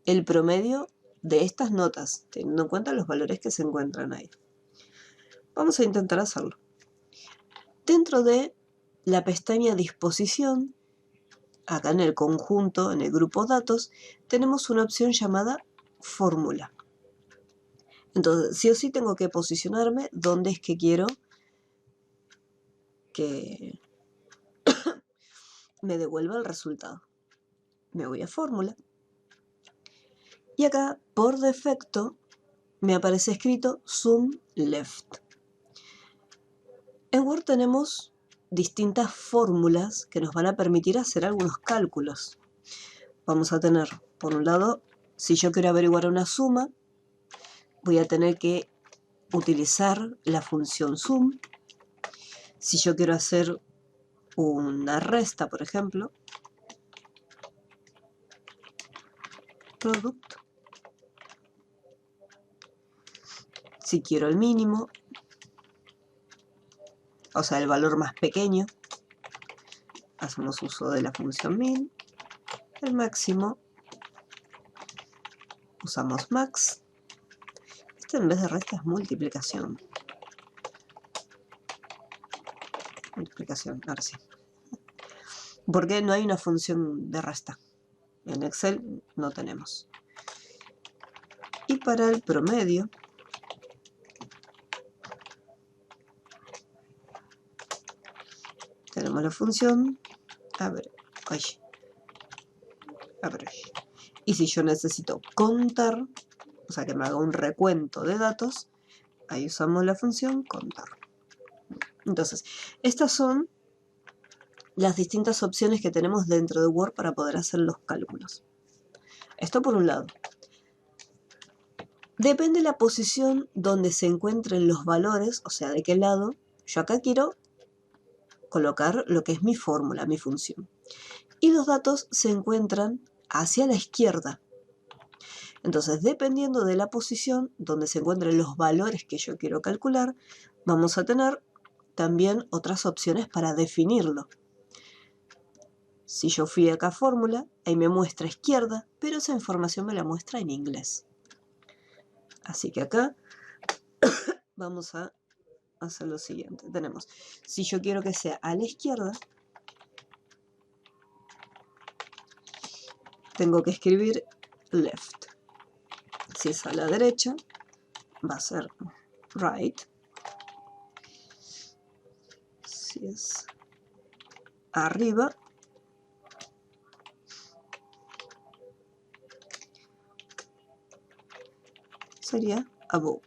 el promedio de estas notas, teniendo en cuenta los valores que se encuentran ahí. Vamos a intentar hacerlo. Dentro de la pestaña Disposición, acá en el conjunto, en el grupo Datos, tenemos una opción llamada Fórmula. Entonces, sí o sí tengo que posicionarme donde es que quiero que me devuelva el resultado. Me voy a Fórmula. Y acá, por defecto, me aparece escrito Zoom Left. En Word tenemos distintas fórmulas que nos van a permitir hacer algunos cálculos. Vamos a tener, por un lado, si yo quiero averiguar una suma, voy a tener que utilizar la función sum. Si yo quiero hacer una resta, por ejemplo, product. Si quiero el mínimo, o sea, el valor más pequeño, hacemos uso de la función min. El máximo, usamos max. Este en vez de resta es multiplicación. Multiplicación, ahora sí. Porque no hay una función de resta. En Excel no tenemos. Y para el promedio, tenemos la función average. Y si yo necesito contar, o sea que me haga un recuento de datos, ahí usamos la función contar. Entonces, estas son las distintas opciones que tenemos dentro de Word para poder hacer los cálculos. Esto por un lado. Depende de la posición donde se encuentren los valores, o sea, de qué lado. Yo acá quiero colocar lo que es mi fórmula, mi función. Y los datos se encuentran hacia la izquierda. Entonces, dependiendo de la posición donde se encuentren los valores que yo quiero calcular, vamos a tener también otras opciones para definirlo. Si yo fui acá a fórmula, ahí me muestra izquierda, pero esa información me la muestra en inglés. Así que acá vamos a hacer lo siguiente. Tenemos, si yo quiero que sea a la izquierda, tengo que escribir left. Si es a la derecha, va a ser right. Si es arriba, sería above.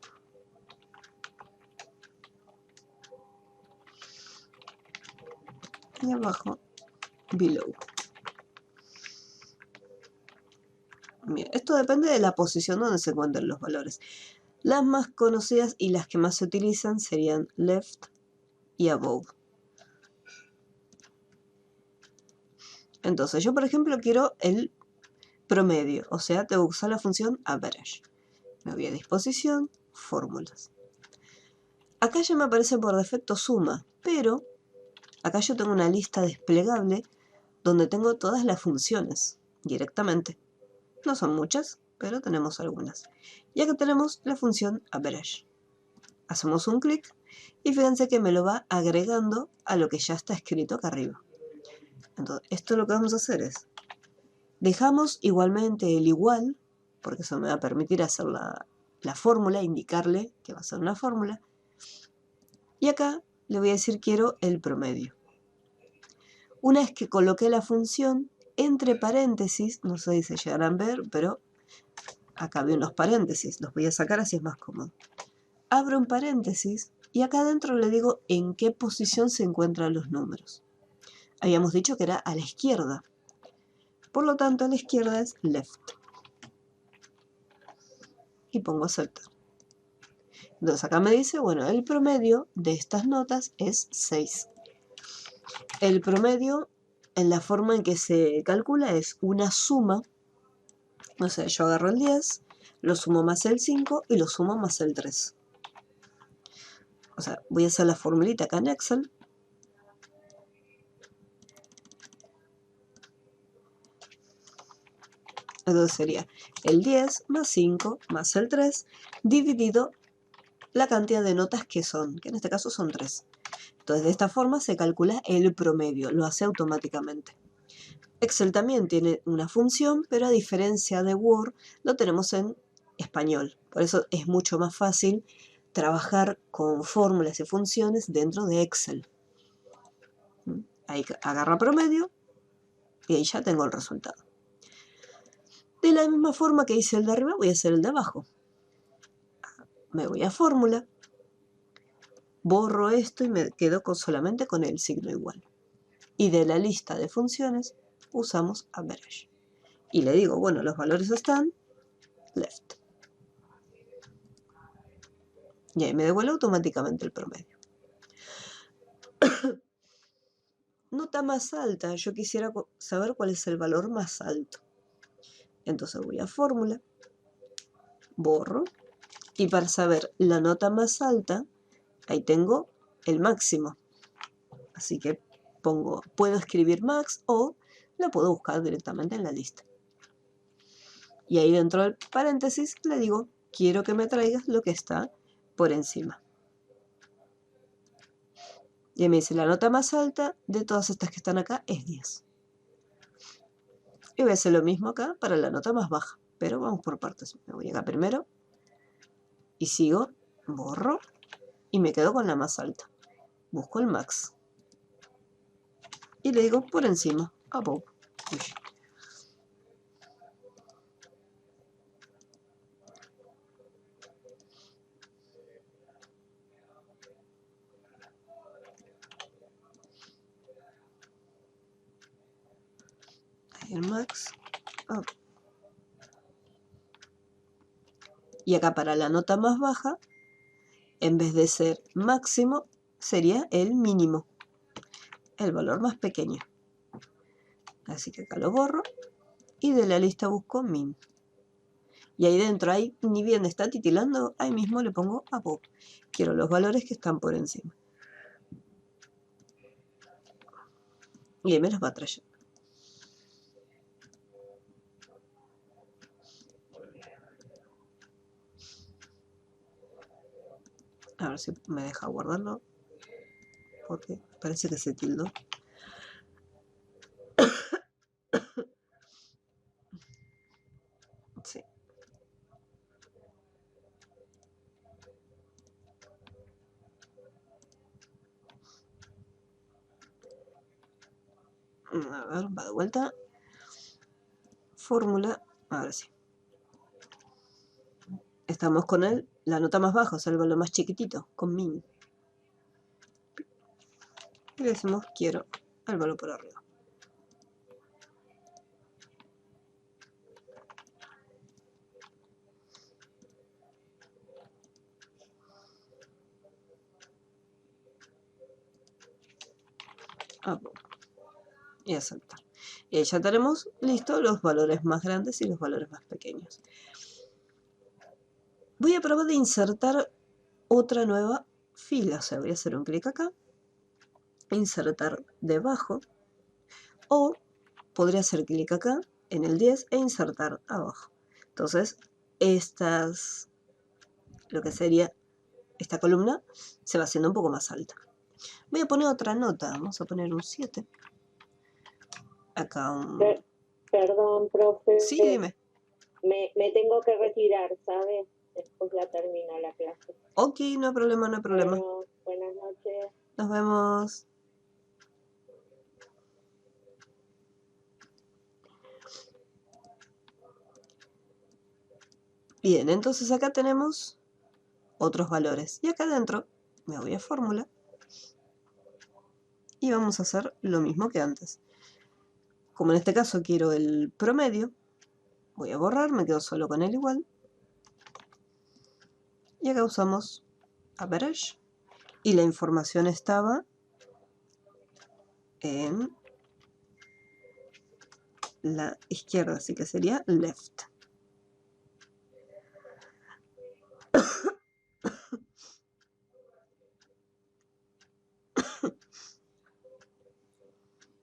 Y abajo, below. Bien, esto depende de la posición donde se encuentren los valores. Las más conocidas y las que más se utilizan serían left y above. Entonces, yo por ejemplo quiero el promedio, o sea, tengo que usar la función average. Me voy a disposición, fórmulas. Acá ya me aparece por defecto suma, pero acá yo tengo una lista desplegable donde tengo todas las funciones directamente. No son muchas, pero tenemos algunas. Y acá tenemos la función average. Hacemos un clic y fíjense que me lo va agregando a lo que ya está escrito acá arriba. Entonces, esto lo que vamos a hacer es, dejamos igualmente el igual, porque eso me va a permitir hacer la fórmula, indicarle que va a ser una fórmula. Y acá le voy a decir quiero el promedio. Una vez que coloqué la función, entre paréntesis, no sé si se llegarán a ver, pero acá veo unos paréntesis, los voy a sacar así es más cómodo. Abro un paréntesis y acá adentro le digo en qué posición se encuentran los números. Habíamos dicho que era a la izquierda. Por lo tanto, a la izquierda es left. Y pongo aceptar. Entonces acá me dice, bueno, el promedio de estas notas es 6. El promedio, en la forma en que se calcula, es una suma. O sea, yo agarro el 10, lo sumo más el 5 y lo sumo más el 3. O sea, voy a hacer la formulita acá en Excel. Entonces sería el 10 más 5 más el 3 dividido la cantidad de notas que son, que en este caso son 3. Entonces de esta forma se calcula el promedio, lo hace automáticamente. Excel también tiene una función, pero a diferencia de Word, lo tenemos en español. Por eso es mucho más fácil trabajar con fórmulas y funciones dentro de Excel. Ahí agarra promedio y ahí ya tengo el resultado. De la misma forma que hice el de arriba, voy a hacer el de abajo. Me voy a fórmula, borro esto y me quedo solamente con el signo igual. Y de la lista de funciones usamos average. Y le digo, bueno, los valores están left. Y ahí me devuelve automáticamente el promedio. Nota más alta, yo quisiera saber cuál es el valor más alto. Entonces voy a fórmula, borro, y para saber la nota más alta, ahí tengo el máximo. Así que puedo escribir max o la puedo buscar directamente en la lista. Y ahí dentro del paréntesis le digo, quiero que me traigas lo que está por encima. Y me dice, la nota más alta de todas estas que están acá es 10. Y voy a hacer lo mismo acá para la nota más baja. Pero vamos por partes. Me voy acá primero. Y sigo, borro. Y me quedo con la más alta. Busco el max. Y le digo por encima, above. Uy. Ahí el max. Oh. Y acá para la nota más baja, en vez de ser máximo, sería el mínimo. El valor más pequeño. Así que acá lo borro. Y de la lista busco min. Y ahí dentro, ahí ni bien está titilando, ahí mismo le pongo above. Quiero los valores que están por encima. Y ahí me los va trayendo. A ver si me deja guardarlo, porque parece que se tildó. Sí. A ver, va de vuelta. Fórmula. Ahora sí. Estamos con la nota más baja, o sea, el valor más chiquitito, con min. Y le decimos quiero el valor por arriba. Y aceptar. Y ahí ya tenemos listo los valores más grandes y los valores más pequeños. Voy a probar de insertar otra nueva fila. O sea, voy a hacer un clic acá, insertar debajo, o podría hacer clic acá en el 10 e insertar abajo. Entonces, lo que sería esta columna se va haciendo un poco más alta. Voy a poner otra nota, vamos a poner un 7. Acá un... Perdón, profe. Sí, dime. Me tengo que retirar, ¿sabes? Después ya termina la clase. Ok, no hay problema, no hay problema. Bueno, buenas noches. Nos vemos. Bien, entonces acá tenemos otros valores. Y acá adentro me voy a fórmula. Y vamos a hacer lo mismo que antes. Como en este caso quiero el promedio, voy a borrar, me quedo solo con el igual. Y acá usamos average. Y la información estaba en la izquierda, así que sería left.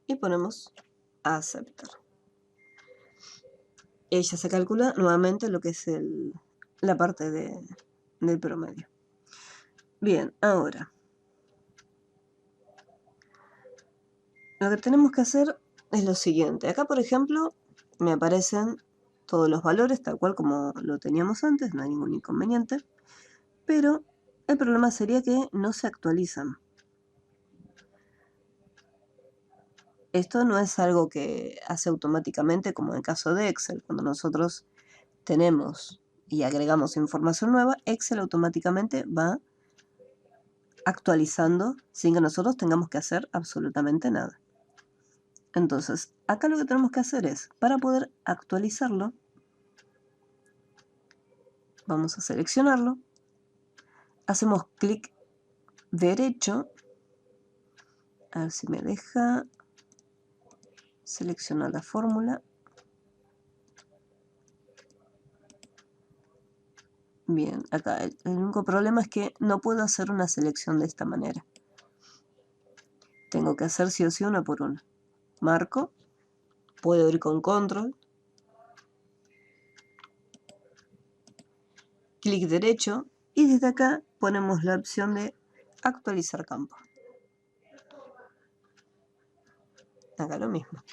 Y ponemos a aceptar. Ella se calcula nuevamente lo que es la parte del promedio. Bien, ahora lo que tenemos que hacer es lo siguiente. Acá, por ejemplo, me aparecen todos los valores tal cual como lo teníamos antes, no hay ningún inconveniente. Pero el problema sería que no se actualizan. Esto no es algo que hace automáticamente como en el caso de Excel. Cuando nosotros tenemos y agregamos información nueva, Excel automáticamente va actualizando sin que nosotros tengamos que hacer absolutamente nada. Entonces, acá lo que tenemos que hacer es, para poder actualizarlo, vamos a seleccionarlo, hacemos clic derecho, a ver si me deja seleccionar la fórmula. Bien, acá el único problema es que no puedo hacer una selección de esta manera. Tengo que hacer sí o sí una por una. Marco, puedo ir con control, clic derecho y desde acá ponemos la opción de actualizar campo. Acá lo mismo.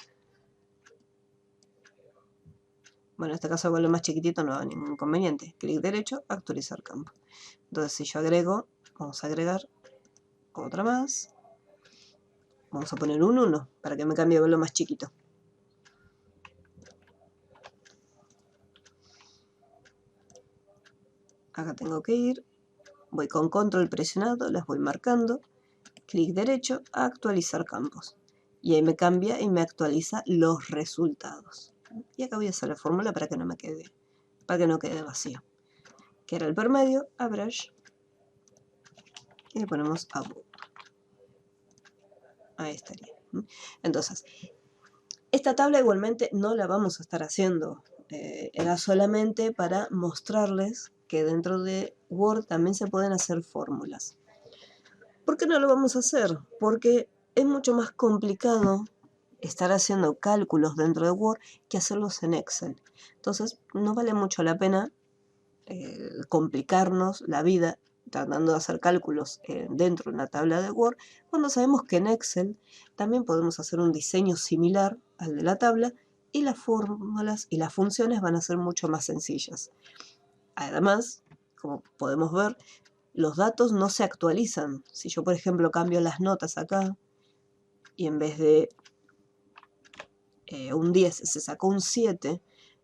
Bueno, en este caso vuelve más chiquitito, no hay ningún inconveniente. Clic derecho, actualizar campo. Entonces si yo agrego, vamos a agregar otra más. Vamos a poner un 1 para que me cambie a verlo más chiquito. Acá tengo que ir, voy con control presionado, las voy marcando, clic derecho, actualizar campos. Y ahí me cambia y me actualiza los resultados. Y acá voy a hacer la fórmula para que no quede vacío. Que era el promedio, average, y le ponemos above. Ahí estaría. Entonces, esta tabla igualmente no la vamos a estar haciendo. Era solamente para mostrarles que dentro de Word también se pueden hacer fórmulas. ¿Por qué no lo vamos a hacer? Porque es mucho más complicado estar haciendo cálculos dentro de Word que hacerlos en Excel. Entonces, no vale mucho la pena complicarnos la vida tratando de hacer cálculos dentro de una tabla de Word, cuando sabemos que en Excel también podemos hacer un diseño similar al de la tabla y las fórmulas y las funciones van a ser mucho más sencillas. Además, como podemos ver, los datos no se actualizan. Si yo, por ejemplo, cambio las notas acá y en vez de un 10 se sacó un 7,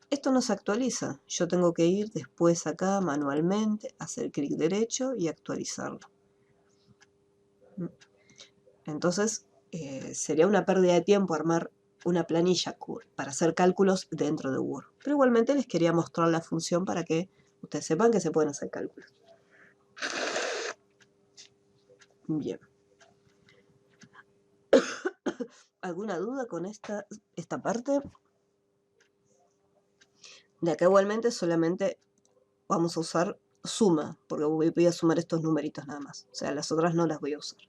esto no se actualiza. Yo tengo que ir después acá manualmente, hacer clic derecho y actualizarlo. Entonces, sería una pérdida de tiempo armar una planilla para hacer cálculos dentro de Word. Pero igualmente les quería mostrar la función para que ustedes sepan que se pueden hacer cálculos. Bien. ¿Alguna duda con esta parte? De acá igualmente solamente vamos a usar suma, porque voy a sumar estos numeritos nada más. O sea, las otras no las voy a usar.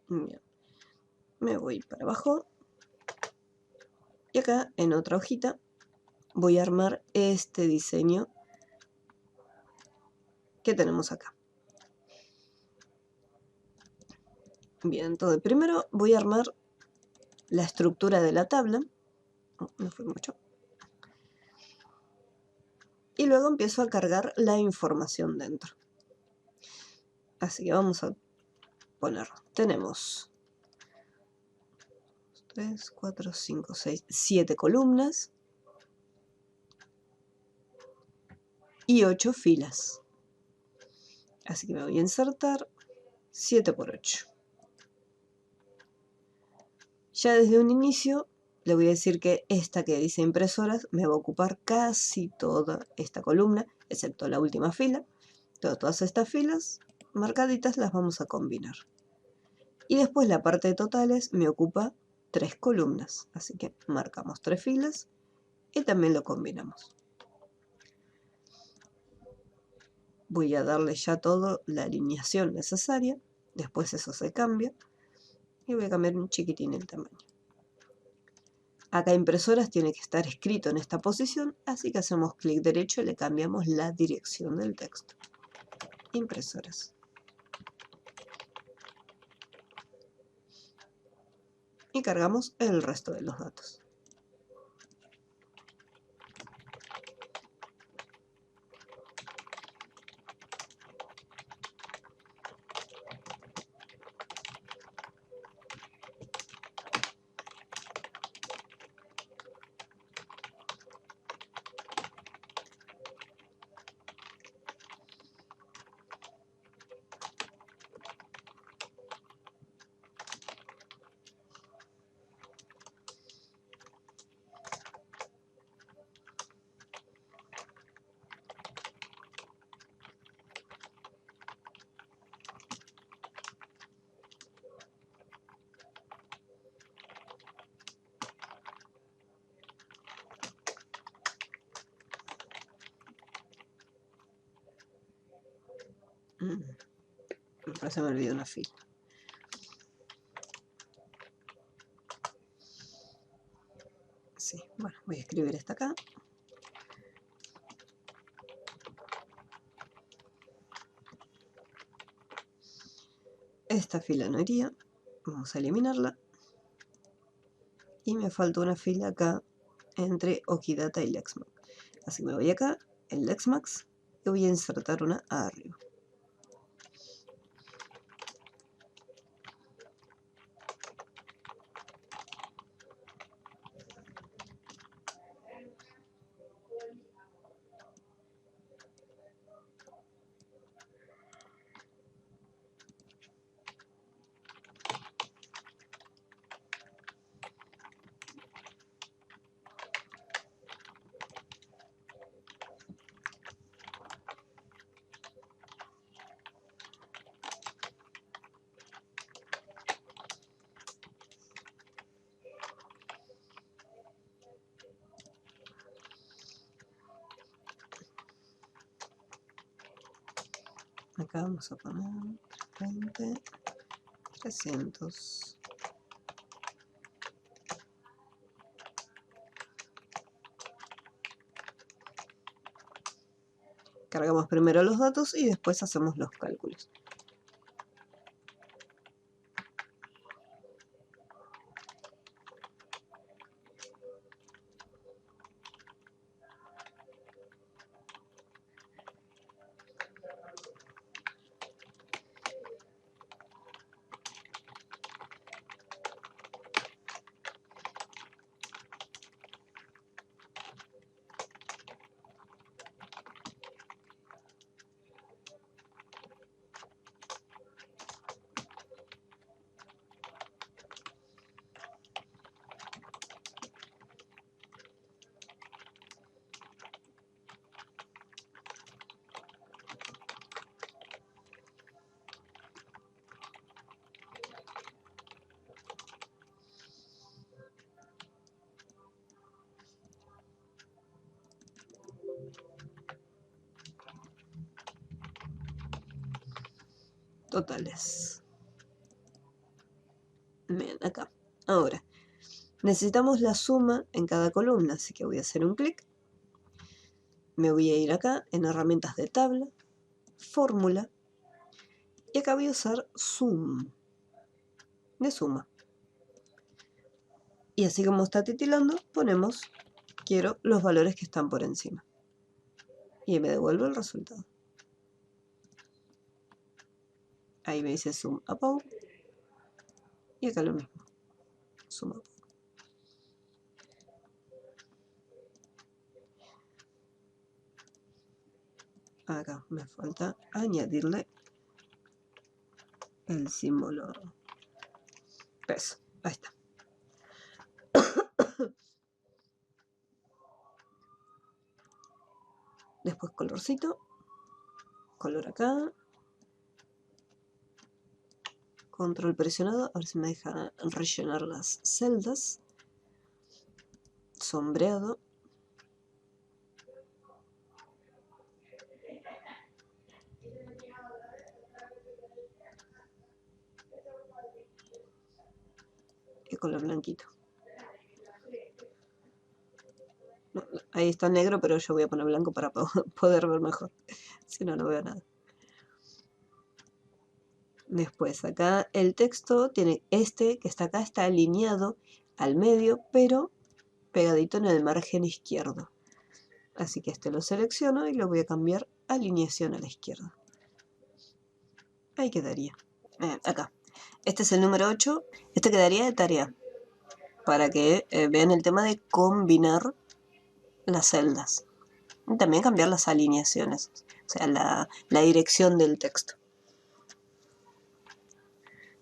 Bien. Me voy para abajo. Y acá en otra hojita voy a armar este diseño que tenemos acá. Bien, entonces primero voy a armar la estructura de la tabla. Oh, no fue mucho. Y luego empiezo a cargar la información dentro. Así que vamos a poner. Tenemos 3, 4, 5, 6, 7 columnas y 8 filas. Así que me voy a insertar 7 por 8. Ya desde un inicio le voy a decir que esta que dice impresoras me va a ocupar casi toda esta columna, excepto la última fila. Todas estas filas marcaditas las vamos a combinar. Y después la parte de totales me ocupa 3 columnas, así que marcamos 3 filas y también lo combinamos. Voy a darle ya todo la alineación necesaria, después eso se cambia y voy a cambiar un chiquitín el tamaño. Acá impresoras tiene que estar escrito en esta posición, así que hacemos clic derecho y le cambiamos la dirección del texto. Impresoras. Y cargamos el resto de los datos. Me parece que me olvidé una fila. Sí, bueno, voy a escribir esta acá. Esta fila no iría. Vamos a eliminarla. Y me falta una fila acá entre Okidata y Lexmax. Así que me voy acá, en Lexmax, y voy a insertar una arriba. Acá vamos a poner 20. 300. Cargamos primero los datos y después hacemos los cálculos. Totales. Bien, acá. Ahora, necesitamos la suma en cada columna, así que voy a hacer un clic. Me voy a ir acá en herramientas de tabla, fórmula, y acá voy a usar sum, de suma. Y así como está titilando, ponemos, quiero los valores que están por encima. Y me devuelve el resultado. Ahí me dice sum above. Y acá lo mismo. Sum above. Acá me falta añadirle el símbolo peso. Ahí está. Después colorcito. Color acá. Control presionado. A ver si me deja rellenar las celdas. Sombreado. Y color blanquito. No, ahí está negro, pero yo voy a poner blanco para poder ver mejor. Si no, no veo nada. Después acá el texto tiene este que está acá, está alineado al medio, pero pegadito en el margen izquierdo. Así que este lo selecciono y lo voy a cambiar a alineación a la izquierda. Ahí quedaría. Acá. Este es el número 8. Este quedaría de tarea. Para que vean el tema de combinar las celdas. Y también cambiar las alineaciones. O sea, la dirección del texto.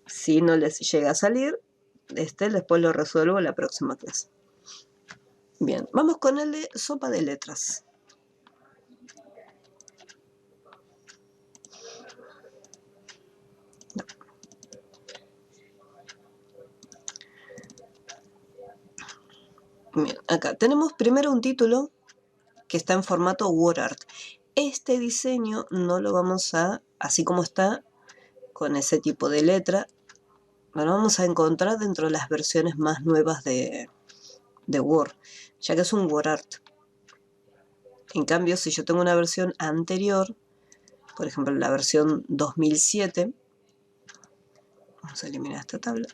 Si no les llega a salir, después lo resuelvo en la próxima clase. Bien, vamos con el de sopa de letras. No. Bien, acá tenemos primero un título que está en formato WordArt. Este diseño no lo vamos a, así como está, con ese tipo de letra, lo vamos a encontrar dentro de las versiones más nuevas de Word, ya que es un WordArt. En cambio, si yo tengo una versión anterior, por ejemplo la versión 2007, vamos a eliminar esta tabla.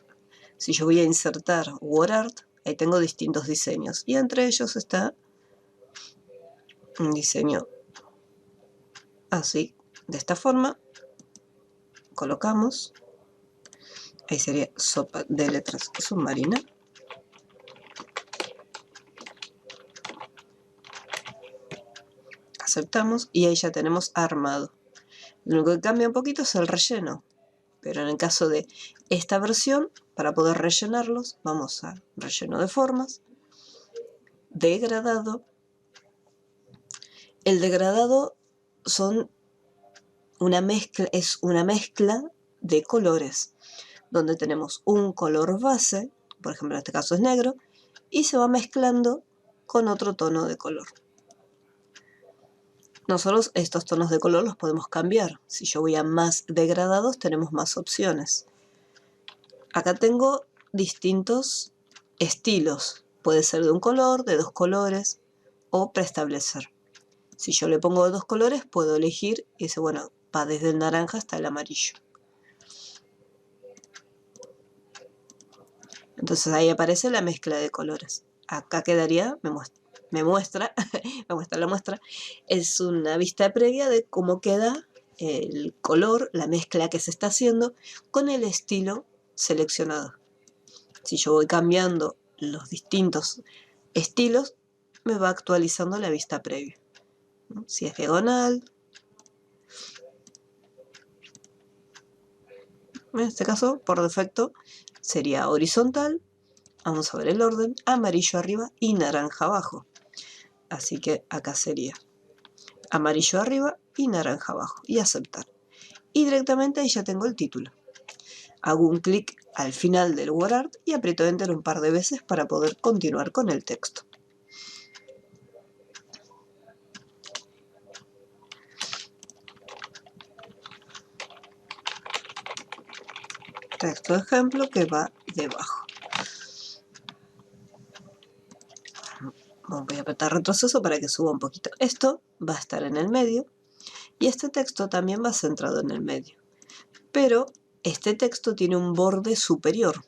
Si yo voy a insertar WordArt, ahí tengo distintos diseños, y entre ellos está un diseño así, de esta forma. Colocamos, ahí sería sopa de letras submarina. Aceptamos y ahí ya tenemos armado. Lo único que cambia un poquito es el relleno, pero en el caso de esta versión, para poder rellenarlos, vamos a relleno de formas, degradado. El degradado es una mezcla de colores, donde tenemos un color base, por ejemplo en este caso es negro, y se va mezclando con otro tono de color. Nosotros estos tonos de color los podemos cambiar. Si yo voy a más degradados, tenemos más opciones. Acá tengo distintos estilos. Puede ser de un color, de dos colores o preestablecer. Si yo le pongo de dos colores, puedo elegir y dice, bueno, va desde el naranja hasta el amarillo. Entonces ahí aparece la mezcla de colores. Acá quedaría, me muestra la muestra, es una vista previa de cómo queda el color, la mezcla que se está haciendo con el estilo seleccionado. Si yo voy cambiando los distintos estilos, me va actualizando la vista previa, ¿no? Si es diagonal, en este caso, por defecto, sería horizontal. Vamos a ver el orden, amarillo arriba y naranja abajo. Así que acá sería amarillo arriba y naranja abajo. Y aceptar. Y directamente ahí ya tengo el título. Hago un clic al final del WordArt y aprieto Enter un par de veces para poder continuar con el texto. Texto de ejemplo que va debajo. Voy a apretar retroceso para que suba un poquito. Esto va a estar en el medio y este texto también va centrado en el medio. Pero este texto tiene un borde superior.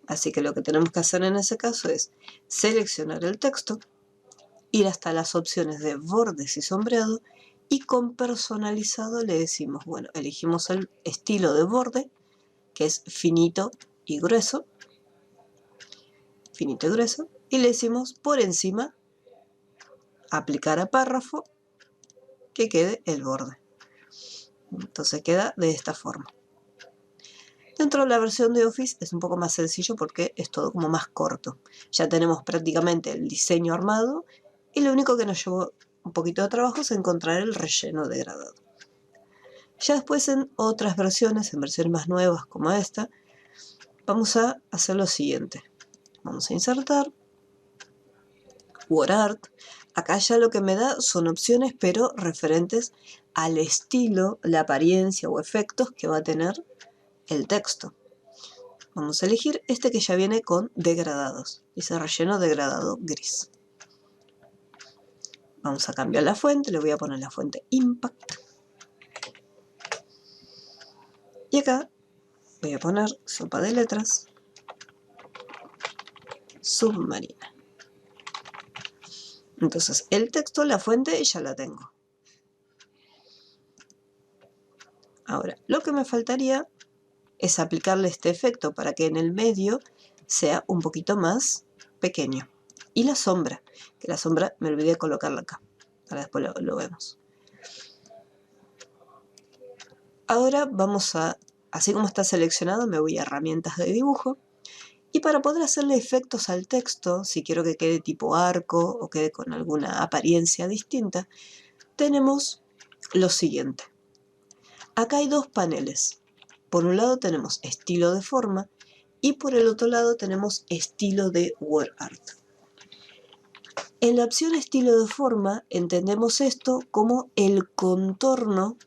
Así que lo que tenemos que hacer en ese caso es seleccionar el texto, ir hasta las opciones de bordes y sombreado y con personalizado le decimos, bueno, elegimos el estilo de borde que es finito y grueso, y le decimos por encima aplicar a párrafo que quede el borde. Entonces queda de esta forma. Dentro de la versión de Office es un poco más sencillo porque es todo como más corto. Ya tenemos prácticamente el diseño armado y lo único que nos llevó un poquito de trabajo es encontrar el relleno degradado. Ya después en otras versiones, en versiones más nuevas como esta, vamos a hacer lo siguiente. Vamos a insertar WordArt. Acá ya lo que me da son opciones pero referentes al estilo, la apariencia o efectos que va a tener el texto. Vamos a elegir este que ya viene con degradados. Dice relleno degradado gris. Vamos a cambiar la fuente. Le voy a poner la fuente Impact. Y acá voy a poner sopa de letras submarina. Entonces el texto, la fuente ya la tengo. Ahora, lo que me faltaría es aplicarle este efecto para que en el medio sea un poquito más pequeño. Y la sombra, que la sombra me olvidé de colocarla acá. Ahora después lo vemos. Ahora vamos a, así como está seleccionado, me voy a herramientas de dibujo. Y para poder hacerle efectos al texto, si quiero que quede tipo arco o quede con alguna apariencia distinta, tenemos lo siguiente. Acá hay dos paneles. Por un lado tenemos estilo de forma y por el otro lado tenemos estilo de WordArt. En la opción estilo de forma entendemos esto como el contorno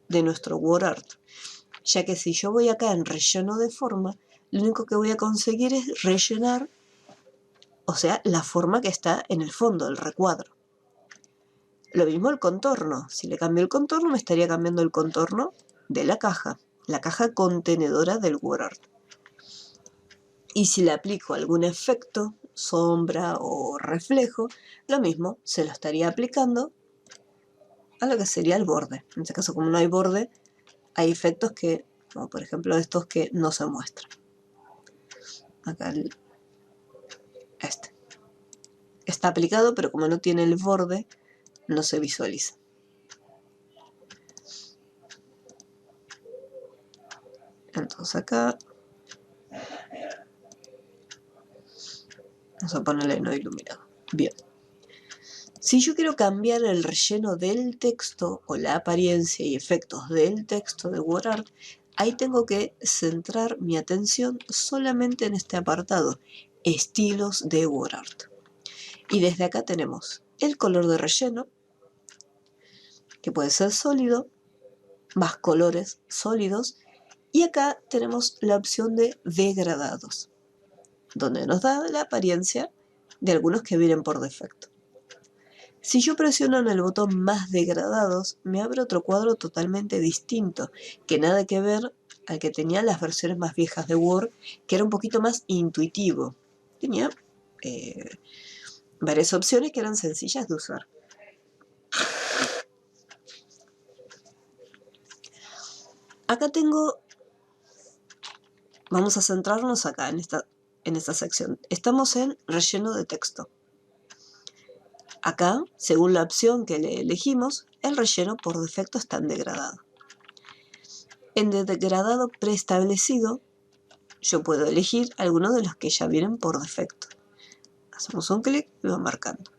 de nuestro WordArt, ya que si yo voy acá en relleno de forma, lo único que voy a conseguir es rellenar, o sea, la forma que está en el fondo, el recuadro. Lo mismo el contorno. Si le cambio el contorno, me estaría cambiando el contorno de la caja contenedora del WordArt. Y si le aplico algún efecto, sombra o reflejo, lo mismo, se lo estaría aplicando a lo que sería el borde. En este caso, como no hay borde, hay efectos que, como por ejemplo estos que no se muestran. Acá este. Está aplicado, pero como no tiene el borde, no se visualiza. Entonces acá vamos a ponerle no iluminado. Bien. Si yo quiero cambiar el relleno del texto o la apariencia y efectos del texto de WordArt, ahí tengo que centrar mi atención solamente en este apartado, estilos de WordArt. Y desde acá tenemos el color de relleno, que puede ser sólido, más colores sólidos, Y acá tenemos la opción de degradados, donde nos da la apariencia de algunos que vienen por defecto. Si yo presiono en el botón más degradados, me abre otro cuadro totalmente distinto, que nada que ver al que tenía las versiones más viejas de Word, que era un poquito más intuitivo. Tenía varias opciones que eran sencillas de usar. Acá tengo, vamos a centrarnos acá en esta sección. Estamos en relleno de texto. Acá, según la opción que le elegimos, el relleno por defecto está en degradado. En degradado preestablecido, yo puedo elegir algunos de los que ya vienen por defecto. Hacemos un clic y va marcando.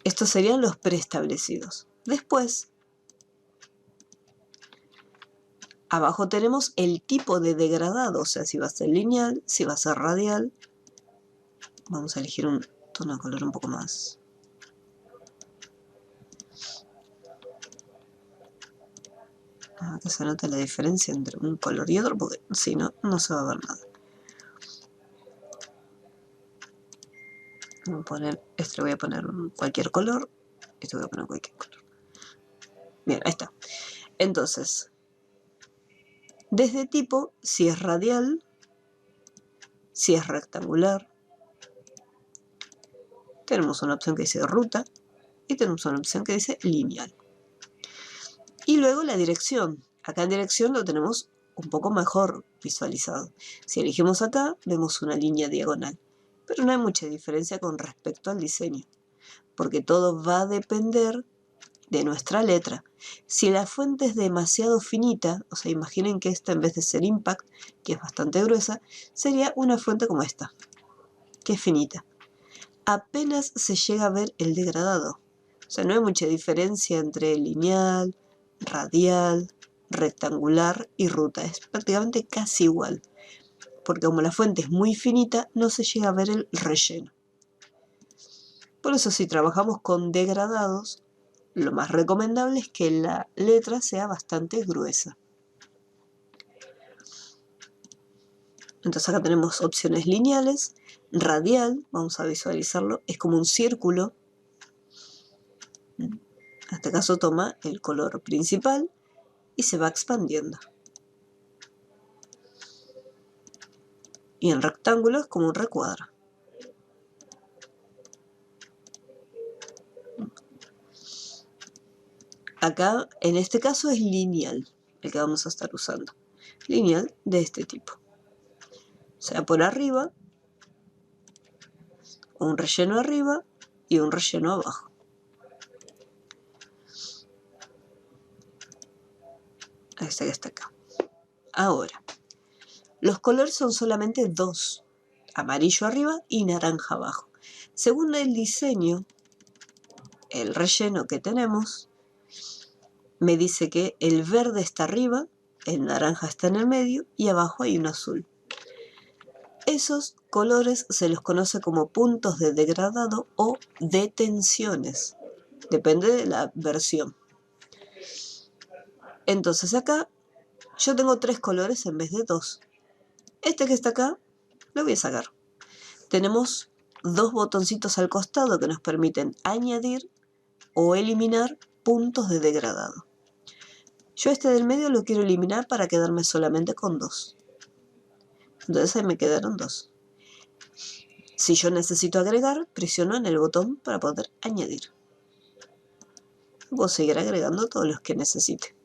Estos serían los preestablecidos. Después, abajo tenemos el tipo de degradado, o sea, si va a ser lineal, si va a ser radial. Vamos a elegir un tono de color un poco más. Acá se nota la diferencia entre un color y otro, porque si no, no se va a ver nada. Voy a poner, este voy a poner cualquier color, este voy a poner cualquier color. Bien, ahí está. Entonces, desde tipo, si es radial, si es rectangular, tenemos una opción que dice ruta y tenemos una opción que dice lineal. Y luego la dirección. Acá en dirección lo tenemos un poco mejor visualizado. Si elegimos acá, vemos una línea diagonal. Pero no hay mucha diferencia con respecto al diseño, porque todo va a depender de nuestra letra. Si la fuente es demasiado finita, o sea, imaginen que esta en vez de ser Impact, que es bastante gruesa, sería una fuente como esta, que es finita. Apenas se llega a ver el degradado. O sea, no hay mucha diferencia entre lineal, radial, rectangular y ruta. Es prácticamente casi igual, porque como la fuente es muy finita, no se llega a ver el relleno. Por eso, si trabajamos con degradados, lo más recomendable es que la letra sea bastante gruesa. Entonces acá tenemos opciones lineales, radial, vamos a visualizarlo, es como un círculo. En este caso toma el color principal y se va expandiendo. Y en rectángulo es como un recuadro. Acá, en este caso, es lineal, el que vamos a estar usando. Lineal de este tipo. O sea, por arriba, un relleno arriba y un relleno abajo. Este que está acá. Ahora, los colores son solamente dos. Amarillo arriba y naranja abajo. Según el diseño, el relleno que tenemos, me dice que el verde está arriba, el naranja está en el medio y abajo hay un azul. Esos colores se los conoce como puntos de degradado o detenciones. Depende de la versión. Entonces acá yo tengo 3 colores en vez de 2. Este que está acá lo voy a sacar. Tenemos 2 botoncitos al costado que nos permiten añadir o eliminar puntos de degradado. Yo este del medio lo quiero eliminar para quedarme solamente con 2. Entonces ahí me quedaron 2. Si yo necesito agregar, presiono en el botón para poder añadir. Puedo seguir agregando todos los que necesite.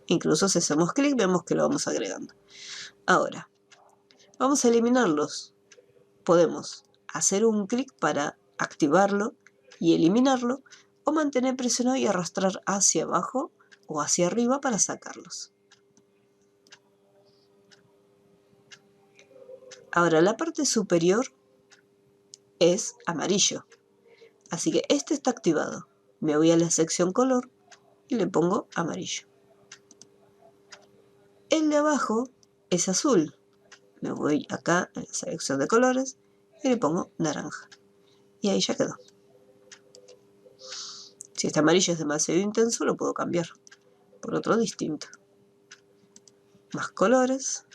Incluso si hacemos clic, vemos que lo vamos agregando. Ahora, vamos a eliminarlos. Podemos hacer un clic para activarlo y eliminarlo, o mantener presionado y arrastrar hacia abajo o hacia arriba para sacarlos. Ahora, la parte superior es amarillo. Así que este está activado. Me voy a la sección color y le pongo amarillo. El de abajo es azul. Me voy acá en la selección de colores y le pongo naranja. Y ahí ya quedó. Si este amarillo es demasiado intenso, lo puedo cambiar por otro distinto. Más colores.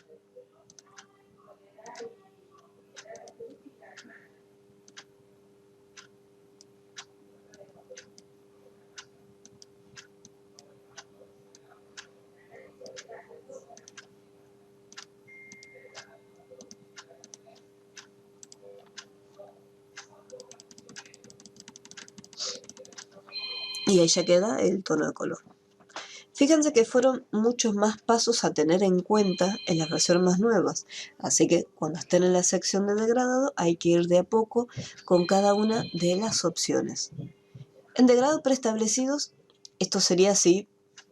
Y ahí ya queda el tono de color. Fíjense que fueron muchos más pasos a tener en cuenta en las versiones más nuevas. Así que cuando estén en la sección de degradado hay que ir de a poco con cada una de las opciones. En degradado preestablecidos, esto sería así.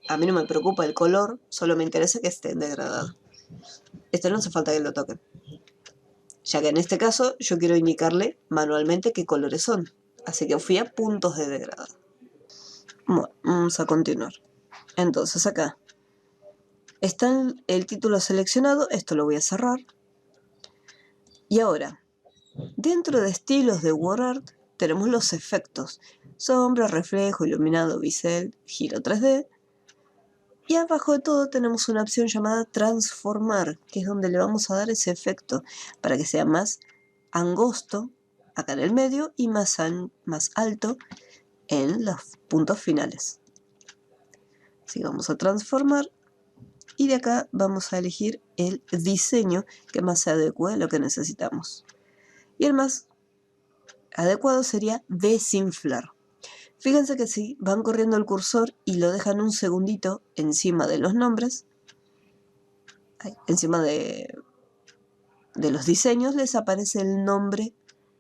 A mí no me preocupa el color, solo me interesa que esté en degradado. Este no hace falta que lo toquen, ya que en este caso yo quiero indicarle manualmente qué colores son. Así que fui a puntos de degradado. Bueno, vamos a continuar. Entonces acá está el título seleccionado, esto lo voy a cerrar. Y ahora, dentro de estilos de WordArt tenemos los efectos: sombra, reflejo, iluminado, bisel, giro 3D. Y abajo de todo tenemos una opción llamada transformar, que es donde le vamos a dar ese efecto para que sea más angosto acá en el medio y más alto en los puntos finales. Así que vamos a transformar y de acá vamos a elegir el diseño que más se adecue a lo que necesitamos. Y el más adecuado sería desinflar. Fíjense que si van corriendo el cursor y lo dejan un segundito encima de los nombres, encima de los diseños, les aparece el nombre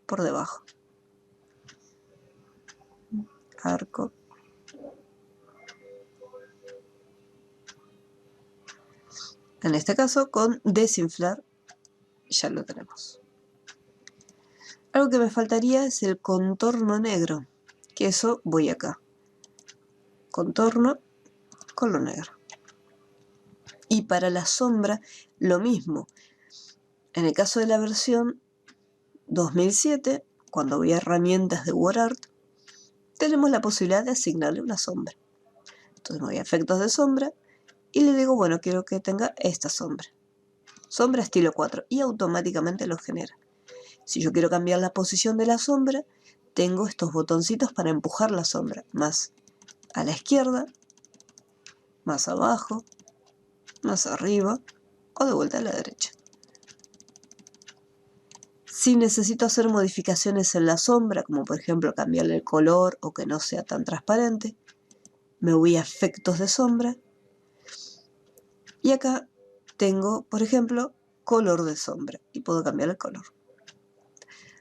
por debajo. Arco. En este caso, con desinflar, ya lo tenemos. Algo que me faltaría es el contorno negro, que eso voy acá. Contorno, color negro. Y para la sombra, lo mismo. En el caso de la versión 2007, cuando voy a herramientas de WordArt, tenemos la posibilidad de asignarle una sombra. Entonces me voy a efectos de sombra y le digo, bueno, quiero que tenga esta sombra. Sombra estilo 4 y automáticamente lo genera. Si yo quiero cambiar la posición de la sombra, tengo estos botoncitos para empujar la sombra. Más a la izquierda, más abajo, más arriba o de vuelta a la derecha. Si necesito hacer modificaciones en la sombra, como por ejemplo cambiarle el color o que no sea tan transparente, me voy a efectos de sombra y acá tengo, por ejemplo, color de sombra y puedo cambiar el color.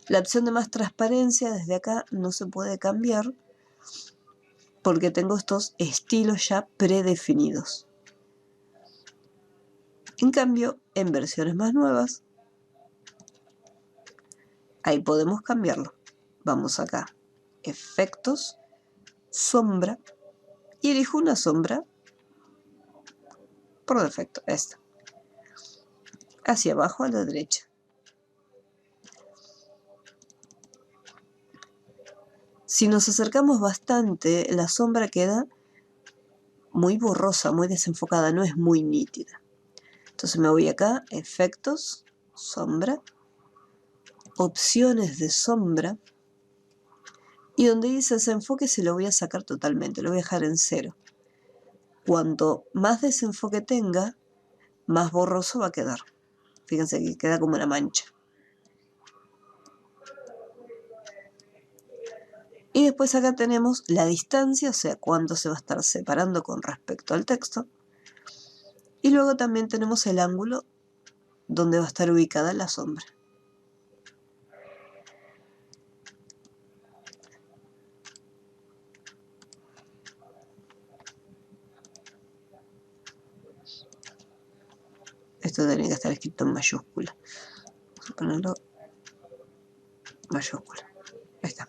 La opción de más transparencia desde acá no se puede cambiar porque tengo estos estilos ya predefinidos. En cambio, en versiones más nuevas, ahí podemos cambiarlo. Vamos acá, efectos, sombra, y elijo una sombra por defecto, esta. Hacia abajo a la derecha. Si nos acercamos bastante, la sombra queda muy borrosa, muy desenfocada, no es muy nítida. Entonces me voy acá, efectos, sombra, opciones de sombra, y donde dice desenfoque se lo voy a sacar totalmente, lo voy a dejar en 0. Cuanto más desenfoque tenga, más borroso va a quedar. Fíjense que queda como una mancha. Y después acá tenemos la distancia, o sea, cuánto se va a estar separando con respecto al texto. Y luego también tenemos el ángulo donde va a estar ubicada la sombra. Esto tiene que estar escrito en mayúscula. Vamos a ponerlo mayúscula. Ahí está.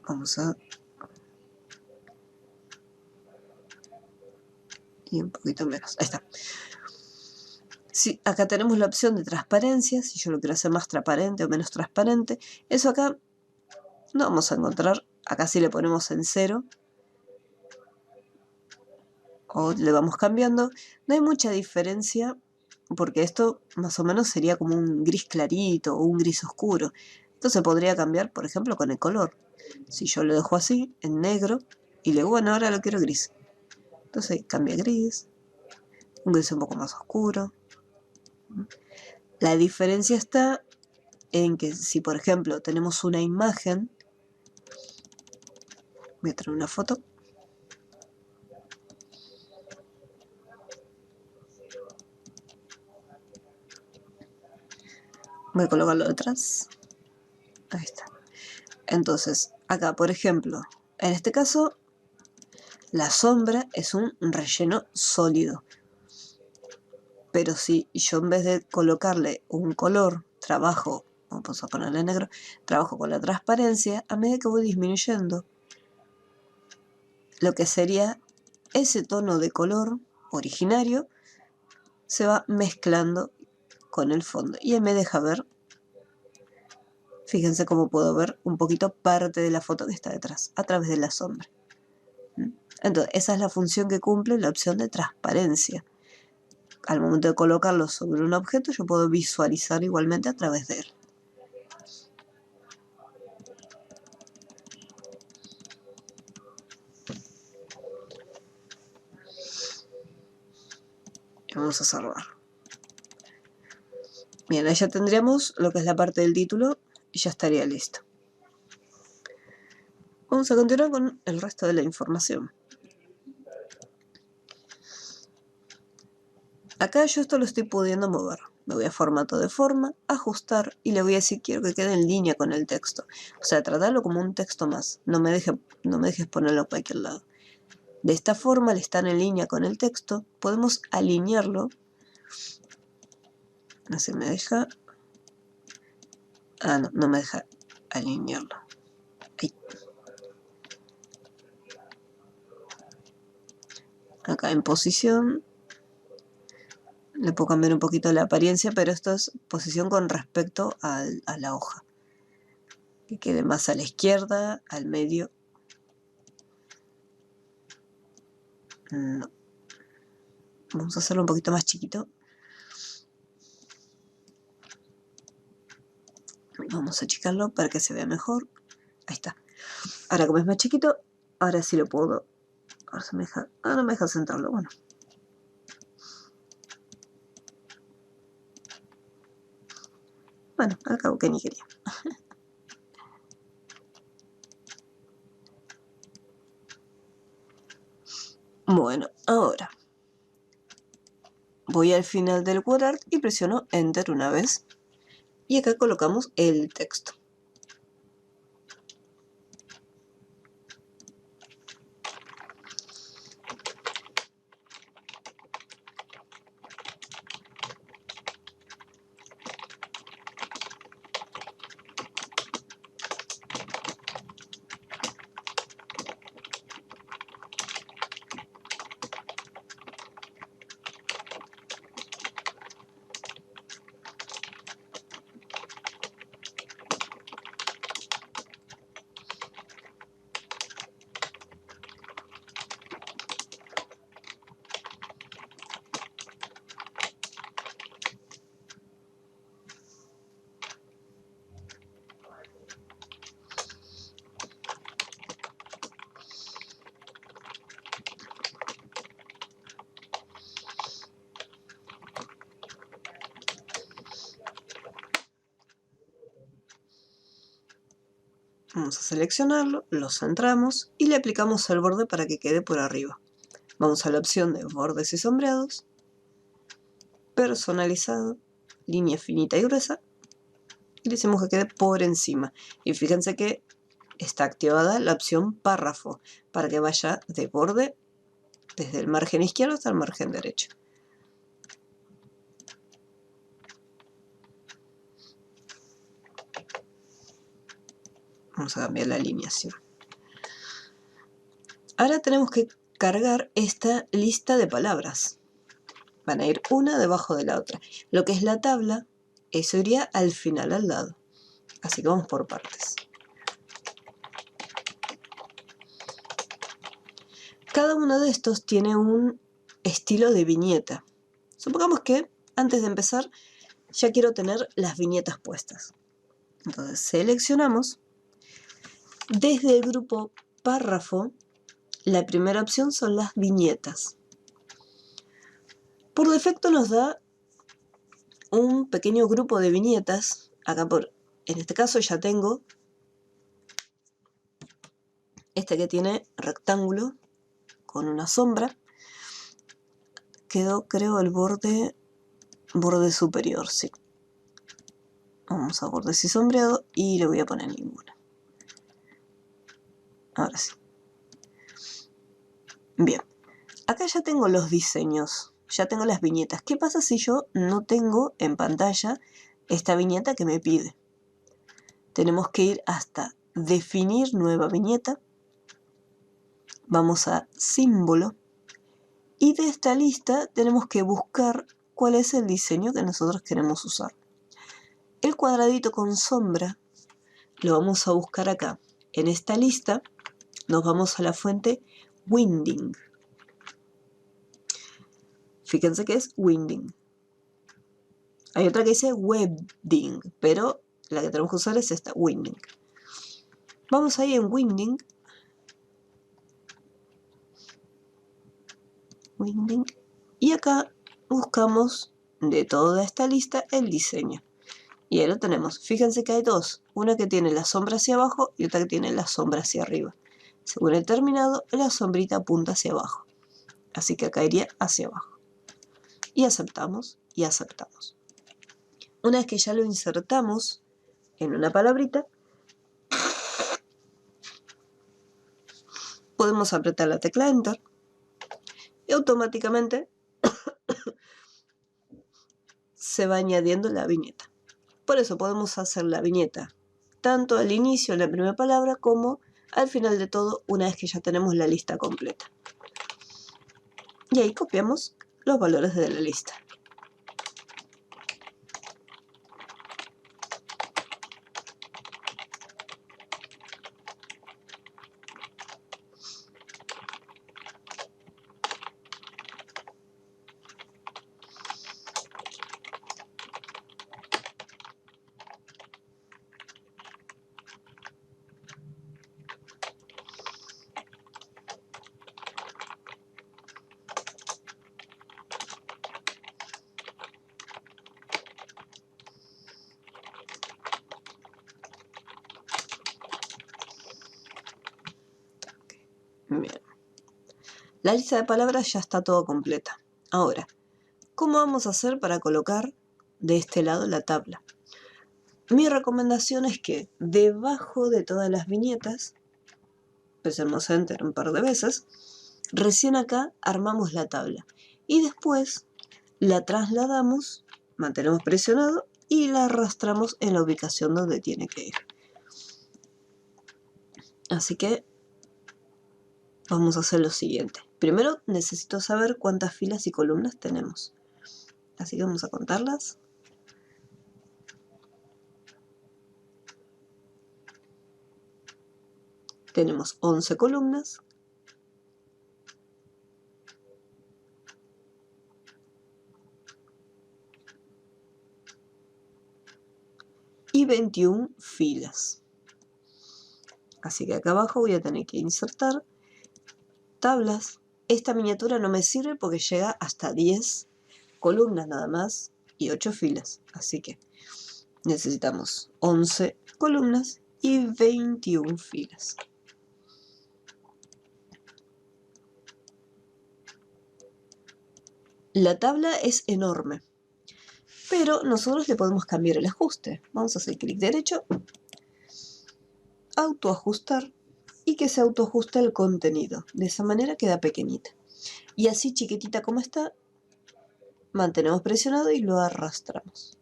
Vamos a... y un poquito menos. Ahí está. Sí, acá tenemos la opción de transparencia, si yo lo quiero hacer más transparente o menos transparente. Eso acá no vamos a encontrar Acá si le ponemos en 0 o le vamos cambiando, no hay mucha diferencia porque esto más o menos sería como un gris clarito o un gris oscuro. Esto se podría cambiar, por ejemplo, con el color. Si yo lo dejo así, en negro, y le digo, bueno, ahora lo quiero gris. Entonces cambia a gris, un gris un poco más oscuro. La diferencia está en que si, por ejemplo, tenemos una imagen, voy a traer una foto. Voy a colocarlo detrás. Ahí está. Entonces, acá, por ejemplo, en este caso, la sombra es un relleno sólido. Pero si yo en vez de colocarle un color, trabajo, vamos a ponerle negro, trabajo con la transparencia, a medida que voy disminuyendo lo que sería ese tono de color originario, se va mezclando con el fondo. Y me deja ver, fíjense cómo puedo ver un poquito parte de la foto que está detrás, a través de la sombra. Entonces, esa es la función que cumple la opción de transparencia. Al momento de colocarlo sobre un objeto, yo puedo visualizar igualmente a través de él. Y vamos a salvar. Bien, ahí ya tendríamos lo que es la parte del título y ya estaría listo. Vamos a continuar con el resto de la información. Acá yo esto lo estoy pudiendo mover. Me voy a formato de forma, ajustar y le voy a decir quiero que quede en línea con el texto. O sea, tratarlo como un texto más. No me dejes ponerlo a cualquier lado. De esta forma, al estar en línea con el texto, podemos alinearlo. No sé, me deja... Ah, no, no me deja alinearlo. Ahí. Acá en posición. Le puedo cambiar un poquito la apariencia, pero esto es posición con respecto a la hoja. Que quede más a la izquierda, al medio. No. Vamos a hacerlo un poquito más chiquito. Vamos a achicarlo para que se vea mejor. Ahí está. Ahora como es más chiquito, ahora sí lo puedo. Ahora se me deja. Ah, no me deja centrarlo. Bueno. Bueno, al cabo que ni quería. Bueno, ahora voy al final del WordArt y presiono Enter una vez. Y acá colocamos el texto. Vamos a seleccionarlo, lo centramos y le aplicamos el borde para que quede por arriba. Vamos a la opción de bordes y sombreados, personalizado, línea finita y gruesa, y le decimos que quede por encima. Y fíjense que está activada la opción párrafo, para que vaya de borde desde el margen izquierdo hasta el margen derecho. Vamos a cambiar la alineación. Ahora tenemos que cargar esta lista de palabras. Van a ir una debajo de la otra. Lo que es la tabla, eso iría al final, al lado. Así que vamos por partes. Cada uno de estos tiene un estilo de viñeta. Supongamos que antes de empezar ya quiero tener las viñetas puestas. Entonces seleccionamos. Desde el grupo párrafo, la primera opción son las viñetas. Por defecto nos da un pequeño grupo de viñetas. Acá en este caso ya tengo este que tiene rectángulo con una sombra. Quedó, creo, el borde superior, sí. Vamos a bordes y sombreado y le voy a poner ninguna. Ahora sí. Bien. Acá ya tengo los diseños, ya tengo las viñetas. ¿Qué pasa si yo no tengo en pantalla esta viñeta que me pide? Tenemos que ir hasta definir nueva viñeta. Vamos a símbolo. Y de esta lista tenemos que buscar cuál es el diseño que nosotros queremos usar. El cuadradito con sombra lo vamos a buscar acá. En esta lista nos vamos a la fuente Winding. Fíjense que es Winding. Hay otra que dice Webbing, pero la que tenemos que usar es esta, Winding. Vamos ahí en Winding. Winding. Y acá buscamos de toda esta lista el diseño. Y ahí lo tenemos. Fíjense que hay dos. Una que tiene la sombra hacia abajo y otra que tiene la sombra hacia arriba. Según el terminado, la sombrita apunta hacia abajo. Así que acá iría hacia abajo. Y aceptamos y aceptamos. Una vez que ya lo insertamos en una palabrita, podemos apretar la tecla Enter y automáticamente se va añadiendo la viñeta. Por eso podemos hacer la viñeta tanto al inicio en la primera palabra como al final de todo una vez que ya tenemos la lista completa. Y ahí copiamos los valores de la lista. Bien. La lista de palabras ya está todo completa. Ahora, ¿cómo vamos a hacer para colocar de este lado la tabla? Mi recomendación es que debajo de todas las viñetas, presionamos Enter un par de veces, recién acá armamos la tabla y después la trasladamos, mantenemos presionado y la arrastramos en la ubicación donde tiene que ir. Así que vamos a hacer lo siguiente. Primero necesito saber cuántas filas y columnas tenemos. Así que vamos a contarlas. Tenemos 11 columnas. Y 21 filas. Así que acá abajo voy a tener que insertar tablas. Esta miniatura no me sirve porque llega hasta 10 columnas nada más y 8 filas. Así que necesitamos 11 columnas y 21 filas. La tabla es enorme, pero nosotros le podemos cambiar el ajuste. Vamos a hacer clic derecho, autoajustar y que se autoajuste el contenido. De esa manera queda pequeñita. Y así chiquitita como está, mantenemos presionado y lo arrastramos.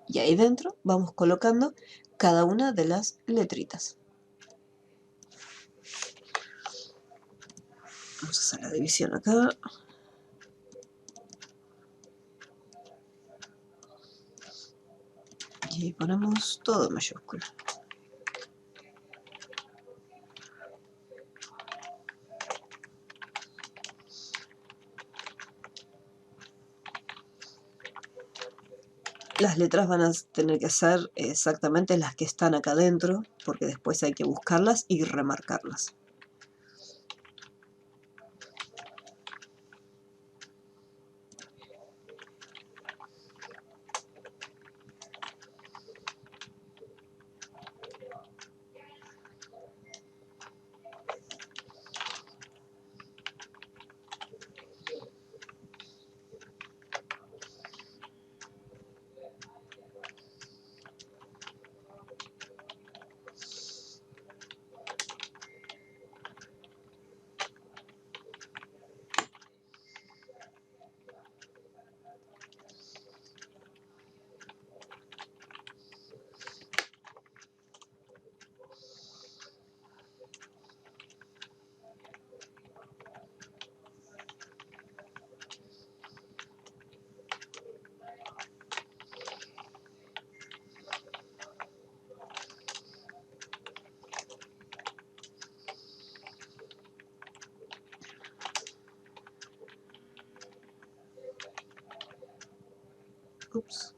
Y ahí dentro vamos colocando cada una de las letritas. Vamos a hacer la división acá. Y ahí ponemos todo en mayúscula. Las letras van a tener que ser exactamente las que están acá adentro, porque después hay que buscarlas y remarcarlas. Ups.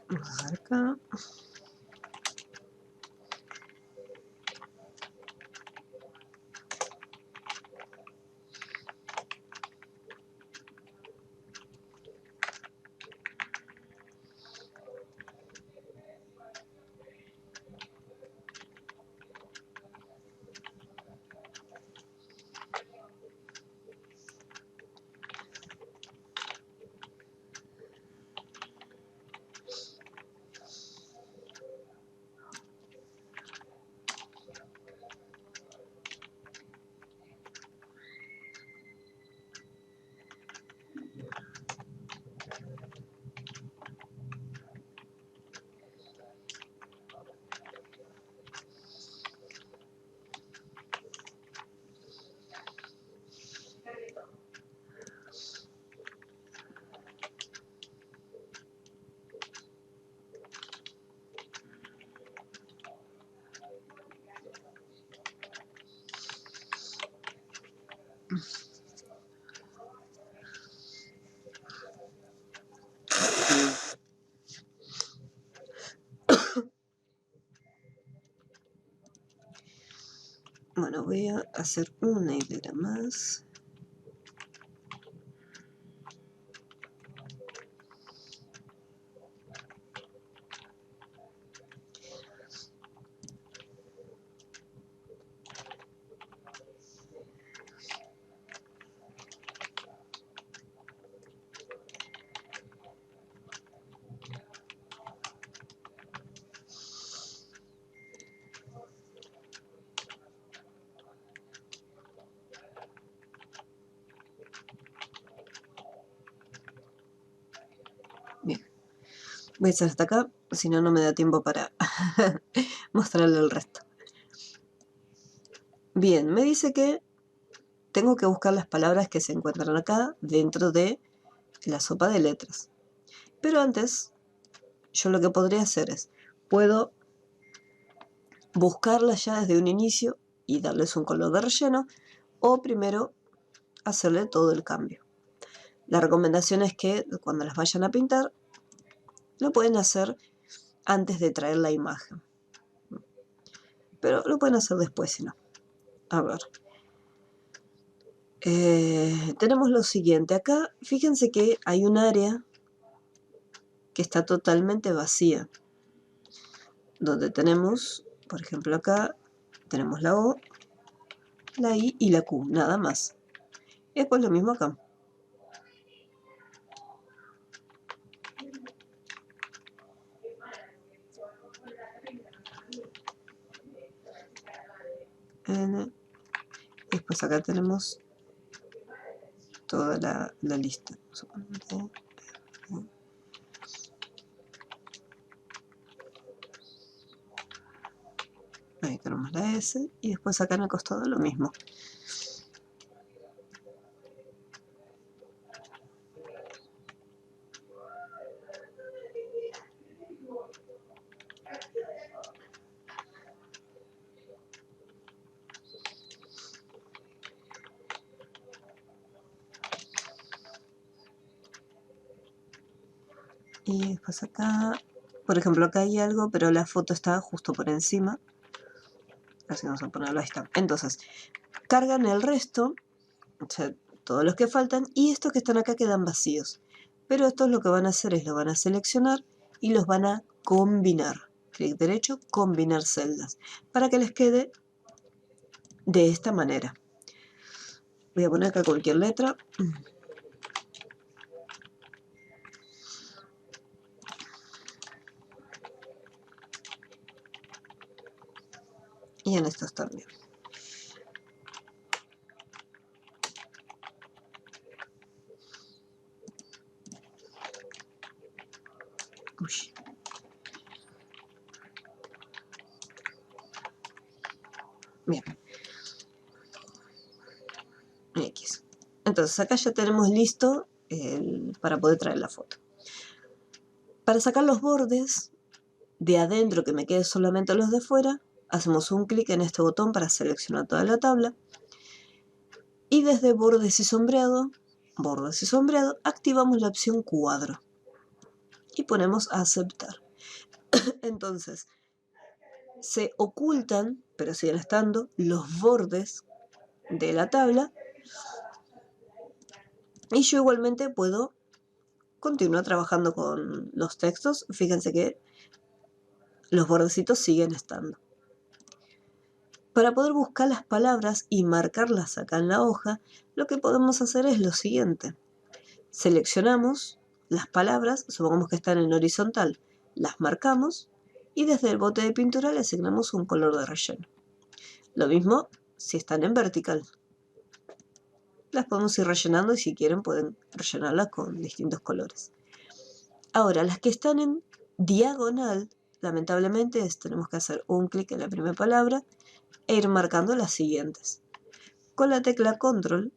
Vamos a ver acá. Bueno, voy a hacer una hilera más. Bien, voy a hacer hasta acá, si no, no me da tiempo para mostrarle el resto. Bien, me dice que tengo que buscar las palabras que se encuentran acá dentro de la sopa de letras. Pero antes, yo lo que podría hacer es, puedo buscarlas ya desde un inicio y darles un color de relleno, o primero hacerle todo el cambio. La recomendación es que cuando las vayan a pintar, lo pueden hacer antes de traer la imagen. Pero lo pueden hacer después si no. A ver. Tenemos lo siguiente. Acá, fíjense que hay un área que está totalmente vacía. Donde tenemos, por ejemplo acá, tenemos la O, la I y la Q, nada más. Y después lo mismo acá. N, después Pues acá tenemos toda la lista. Ahí tenemos la S y después acá en el costado lo mismo. Y después acá, por ejemplo, acá hay algo, pero la foto está justo por encima. Así vamos a ponerlo, ahí está. Entonces, cargan el resto, o sea, todos los que faltan, y estos que están acá quedan vacíos. Pero estos lo que van a hacer es, lo van a seleccionar y los van a combinar. Clic derecho, combinar celdas, para que les quede de esta manera. Voy a poner acá cualquier letra. Y en estos también. Uy. Bien. X. Entonces acá ya tenemos listo para poder traer la foto. Para sacar los bordes de adentro, que me quede solamente los de fuera, hacemos un clic en este botón para seleccionar toda la tabla. Y desde bordes y sombreado, activamos la opción cuadro. Y ponemos aceptar. Entonces, se ocultan, pero siguen estando, los bordes de la tabla. Y yo igualmente puedo continuar trabajando con los textos. Fíjense que los bordecitos siguen estando. Para poder buscar las palabras y marcarlas acá en la hoja, lo que podemos hacer es lo siguiente. Seleccionamos las palabras, supongamos que están en horizontal, las marcamos y desde el bote de pintura le asignamos un color de relleno. Lo mismo si están en vertical. Las podemos ir rellenando y si quieren pueden rellenarlas con distintos colores. Ahora, las que están en diagonal, lamentablemente tenemos que hacer un clic en la primera palabra e ir marcando las siguientes. Con la tecla Control,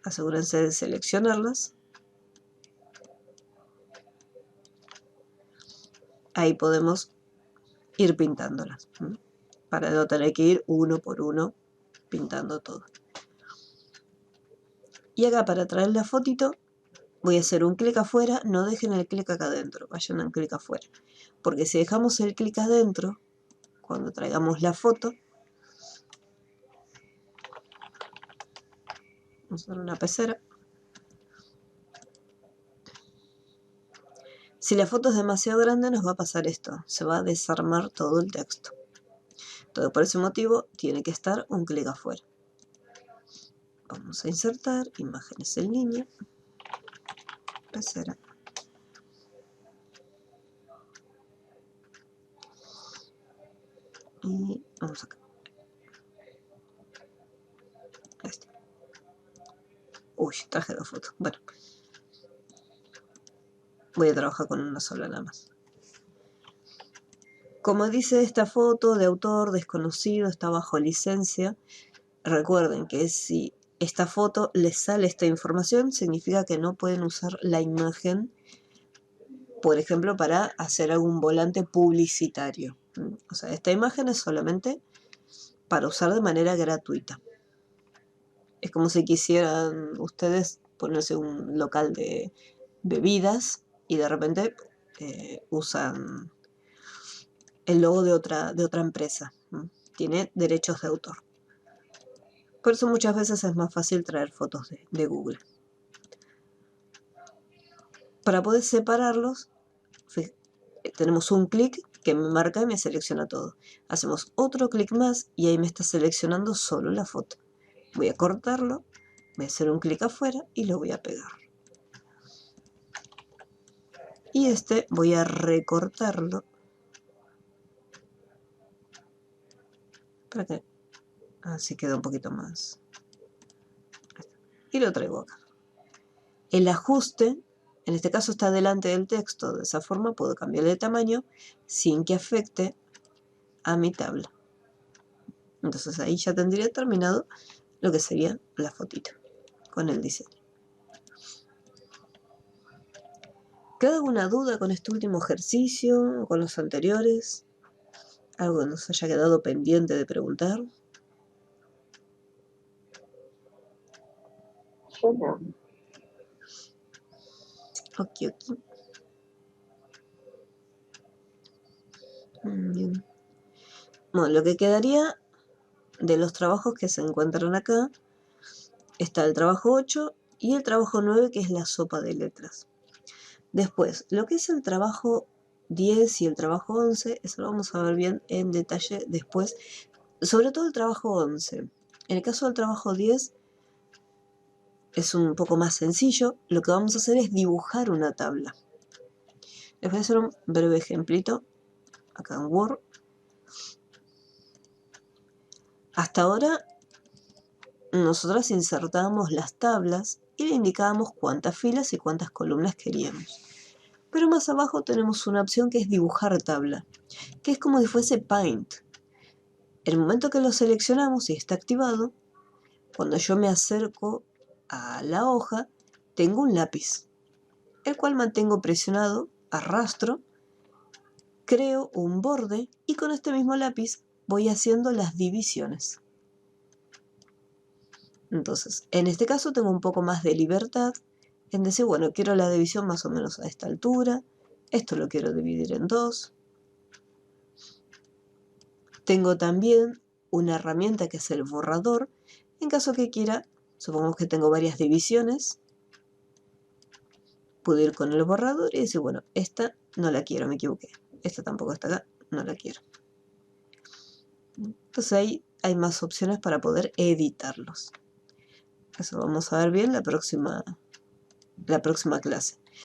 asegúrense de seleccionarlas. Ahí podemos ir pintándolas, para no tener que ir uno por uno pintando todo. Y acá para traer la fotito, voy a hacer un clic afuera, no dejen el clic acá adentro, vayan al clic afuera. Porque si dejamos el clic adentro, cuando traigamos la foto, vamos a hacer una pecera. Si la foto es demasiado grande nos va a pasar esto, se va a desarmar todo el texto. Entonces por ese motivo tiene que estar un clic afuera. Vamos a insertar imágenes en línea, pecera. Y vamos acá. Este. Uy, traje dos fotos. Bueno. Voy a trabajar con una sola nada más. Como dice esta foto de autor desconocido, está bajo licencia. Recuerden que si esta foto les sale esta información, significa que no pueden usar la imagen, por ejemplo, para hacer algún volante publicitario. O sea, esta imagen es solamente para usar de manera gratuita. Es como si quisieran ustedes ponerse un local de bebidas y de repente usan el logo de otra empresa. Tiene derechos de autor. Por eso muchas veces es más fácil traer fotos de Google. Para poder separarlos, tenemos un clic que me marca y me selecciona todo. Hacemos otro clic más y ahí me está seleccionando solo la foto. Voy a cortarlo, voy a hacer un clic afuera y lo voy a pegar. Y este voy a recortarlo para que Así queda un poquito más. Y lo traigo acá. El ajuste, en este caso está delante del texto, de esa forma puedo cambiarle de tamaño sin que afecte a mi tabla. Entonces ahí ya tendría terminado lo que sería la fotito con el diseño. ¿Queda alguna duda con este último ejercicio o con los anteriores? ¿Algo que nos haya quedado pendiente de preguntar? Yo no. Ok. Bien. Bueno, lo que quedaría de los trabajos que se encuentran acá, está el trabajo 8 y el trabajo 9, que es la sopa de letras. Después, lo que es el trabajo 10 y el trabajo 11, eso lo vamos a ver bien en detalle después, sobre todo el trabajo 11. En el caso del trabajo 10 es un poco más sencillo, lo que vamos a hacer es dibujar una tabla. Les voy a hacer un breve ejemplito acá en Word. Hasta ahora nosotras insertábamos las tablas y le indicábamos cuántas filas y cuántas columnas queríamos. Pero más abajo tenemos una opción que es dibujar tabla, que es como si fuese Paint. En el momento que lo seleccionamos y está activado, cuando yo me acerco a la hoja, tengo un lápiz, el cual mantengo presionado, arrastro, creo un borde y con este mismo lápiz voy haciendo las divisiones. Entonces, en este caso tengo un poco más de libertad en decir, bueno, quiero la división más o menos a esta altura, esto lo quiero dividir en 2. Tengo también una herramienta que es el borrador, en caso que quiera, supongamos que tengo varias divisiones, puedo ir con el borrador y decir, bueno, esta no la quiero, me equivoqué, esta tampoco está acá, no la quiero. Entonces ahí hay más opciones para poder editarlos. Eso vamos a ver bien la próxima clase.